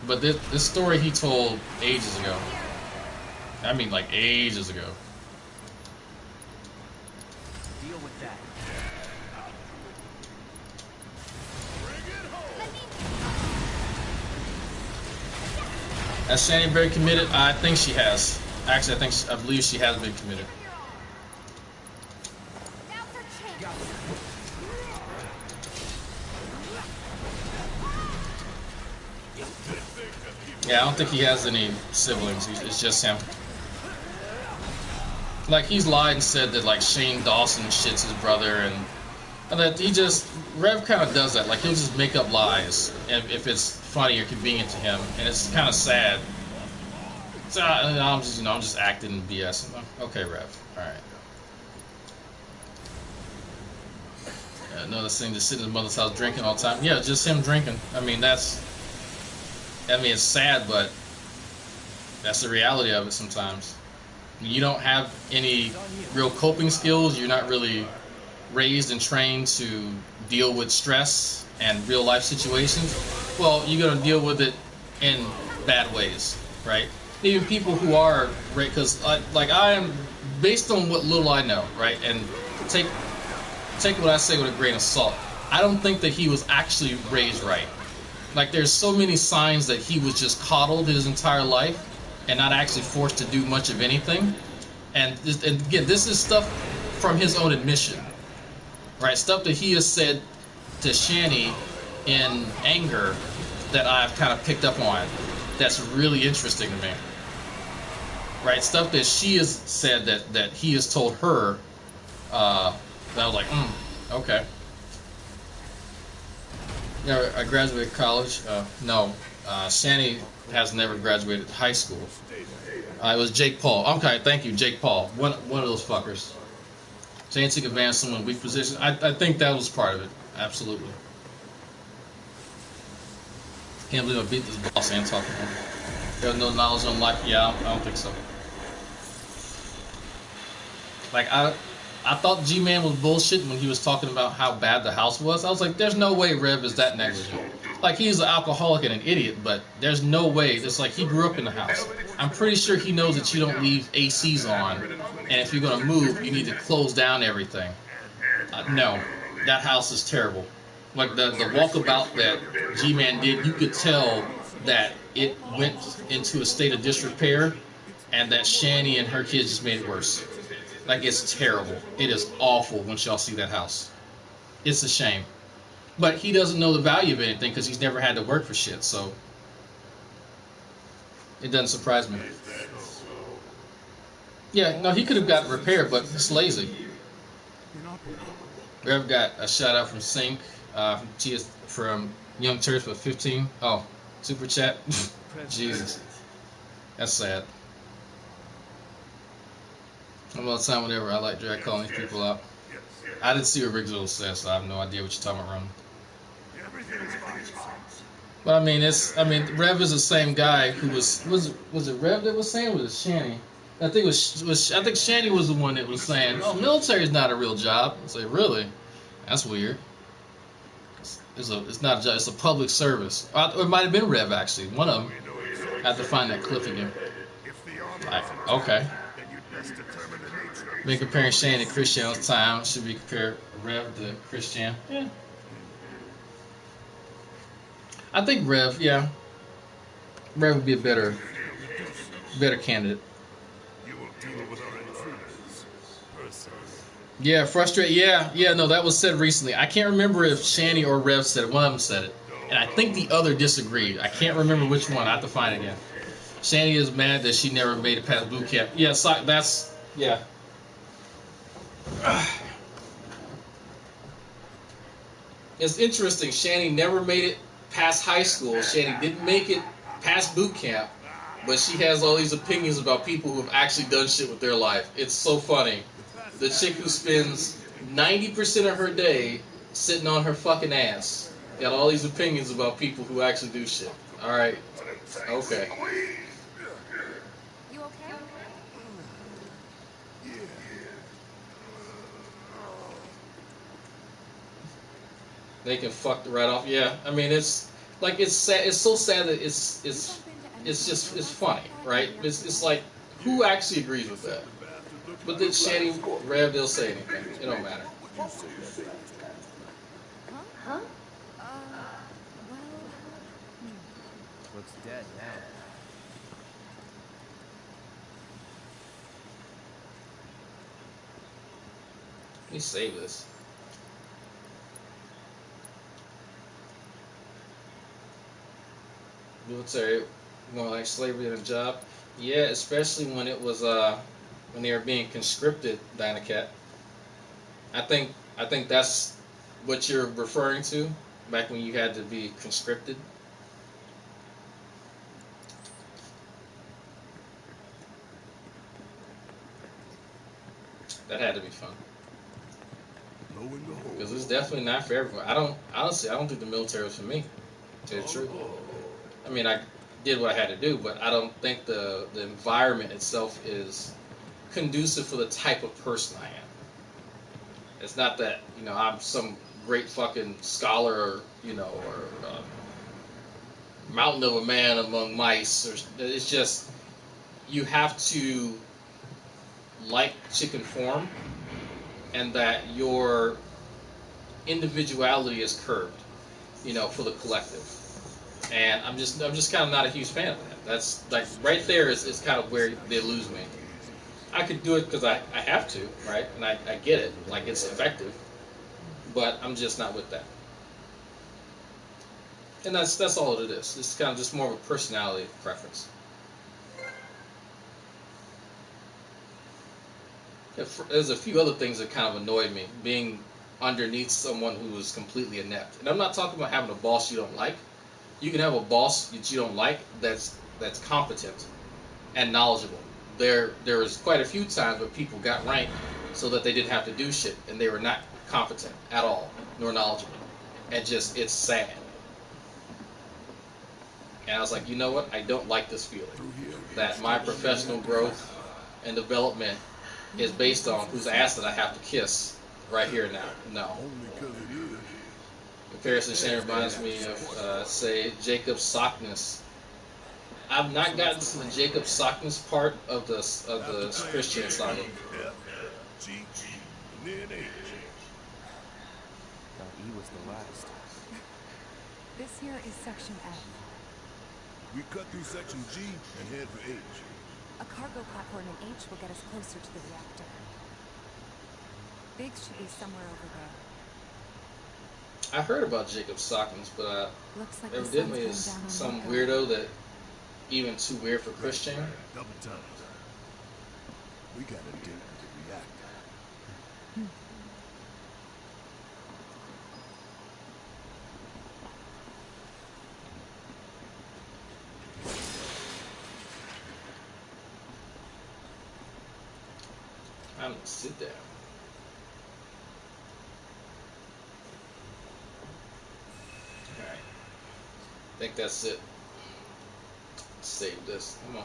But this story he told ages ago. I mean, like, ages ago. Deal with that. Has Shani very committed? I think she has. Actually, I believe she has been committed. Yeah, I don't think he has any siblings. It's just him. Like, he's lied and said that, like, Shane Dawson shits his brother, and that Rev kind of does that. Like, he'll just make up lies if it's funny or convenient to him, and it's kind of sad. So I'm just acting BS. Okay, Rev. All right. Another thing, just sitting in his mother's house drinking all the time. Yeah, just him drinking. I mean, it's sad, but that's the reality of it sometimes. You don't have any real coping skills. You're not really raised and trained to deal with stress and real life situations. Well, you're going to deal with it in bad ways, right? Even people who are, right, because like I am, based on what little I know, right, and take what I say with a grain of salt. I don't think that he was actually raised right. Like, there's so many signs that he was just coddled his entire life and not actually forced to do much of anything. And again, this is stuff from his own admission, right? Stuff that he has said to Shani in anger that I've kind of picked up on. That's really interesting to me. right? Stuff that she has said that he has told her. That I was like, okay. Yeah, I graduated college. No, Shani has never graduated high school. It was Jake Paul. Okay, thank you, Jake Paul. One of those fuckers. Shani took advantage of someone in weak position. I think that was part of it. Absolutely. Can't believe I beat this boss and talking to him. There was no knowledge on life. Yeah, I don't think so. Like I thought Gman was bullshit when he was talking about how bad the house was. I was like, there's no way Rev is that negligent. Like, he's an alcoholic and an idiot, but there's no way. It's like he grew up in the house. I'm pretty sure he knows that you don't leave ACs on, and if you're gonna move, you need to close down everything. No, that house is terrible. Like the walkabout that G-Man did, you could tell that it went into a state of disrepair, and that Shani and her kids just made it worse. Like, it's terrible. It is awful once y'all see that house. It's a shame. But he doesn't know the value of anything because he's never had to work for shit, so it doesn't surprise me. Yeah, no, he could have got repaired, but it's lazy. Rev got a shout out from Sync, from Young Turks for 15. Oh, super chat. Jesus, that's sad. All the time, whenever I like drag calling these people out. I didn't see what Riggs said, so I have no idea what you're talking about, Roman. But I mean, Rev is the same guy who was it Rev that was saying, or was it Shani? I think I think Shani was the one that was saying, "Oh, military is not a real job." I say, really? That's weird. It's not a job. It's a public service. It might have been Rev actually. One of them. I have to find that clip again. Okay. Been comparing Shane to Christian all the time. Should be compared Rev to Christian. Yeah. I think Rev, yeah. Rev would be a better candidate. Yeah, frustrated. Yeah, no, that was said recently. I can't remember if Shani or Rev said it. One of them said it. And I think the other disagreed. I can't remember which one. I have to find it again. Shani is mad that she never made it past boot camp. Yeah, so that's, yeah. It's interesting. Shani never made it past high school. Shani didn't make it past boot camp, but she has all these opinions about people who have actually done shit with their life. It's so funny. The chick who spends 90% of her day sitting on her fucking ass got all these opinions about people who actually do shit. All right. Okay. You okay? They can fuck right off. Yeah, I mean, it's like, it's sad. It's so sad that it's funny, right? It's like, who actually agrees with that? But then Shani, Rev, they'll say anything. It don't matter. Huh? Looks dead now. Let me save this. Military, more like slavery than a job. Yeah, especially when it was when they were being conscripted, Dynacat. I think that's what you're referring to, back when you had to be conscripted. That had to be fun. Because it's definitely not for everyone. I don't think the military was for me, to tell you the truth. I mean, I did what I had to do, but I don't think the environment itself is conducive for the type of person I am. It's not that, I'm some great fucking scholar, or mountain of a man among mice. It's just, you have to to conform, and that your individuality is curbed, for the collective. And I'm just kind of not a huge fan of that. That's like, right there is kind of where they lose me. I could do it because I have to, right? And I get it, like, it's effective, but I'm just not with that. And that's all it is. It's kind of just more of a personality preference. There's a few other things that kind of annoyed me. Being underneath someone who is completely inept. And I'm not talking about having a boss you don't like. You can have a boss that you don't like that's competent and knowledgeable. There was quite a few times where people got ranked so that they didn't have to do shit, and they were not competent at all, nor knowledgeable. And just, it's sad. And I was like, you know what? I don't like this feeling. That my professional growth and development is based on whose ass that I have to kiss right here and now. No. Only 'cause it is. Comparison Shane reminds me of, say, Jacob Sockness. I've not gotten to the Jacob Sockness part of the Christian saga. F, G, and then H. Thought E was the last. This here is Section F. We cut through section G and head for H. A cargo platform in H will get us closer to the reactor. Biggs should be somewhere over there. I heard about Jacob Sockness, but Looks like the evidently sun's is going down on some Nico. weirdo that even too weird for Christian. Double time. We got a date with the reactor. I'm gonna sit down. Alright. I think that's it. Save this. Come on.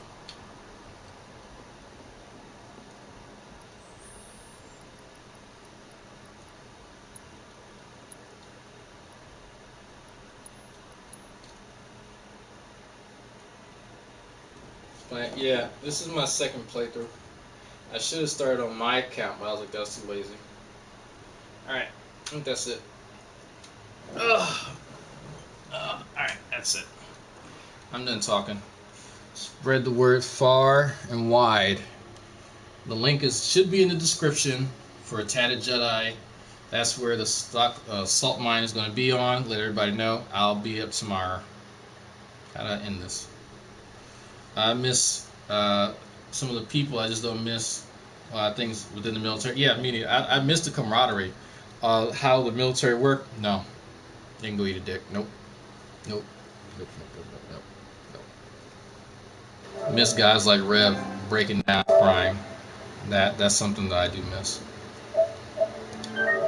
Yeah, this is my second playthrough. I should have started on my account, but I was like, that's too lazy. Alright, I think that's it. Alright, that's it. I'm done talking. Spread the word far and wide. The link should be in the description for Tatted Jedi. That's where the salt mine is going to be on. Let everybody know. I'll be up tomorrow. Gotta end this. I miss some of the people. I just don't miss things within the military. Yeah, meaning I miss the camaraderie. How the military work? No. You can go eat a dick. Nope. Nope. Nope. Nope. Nope. Nope. Nope. Miss guys like Rev breaking down, crying. That's something that I do miss.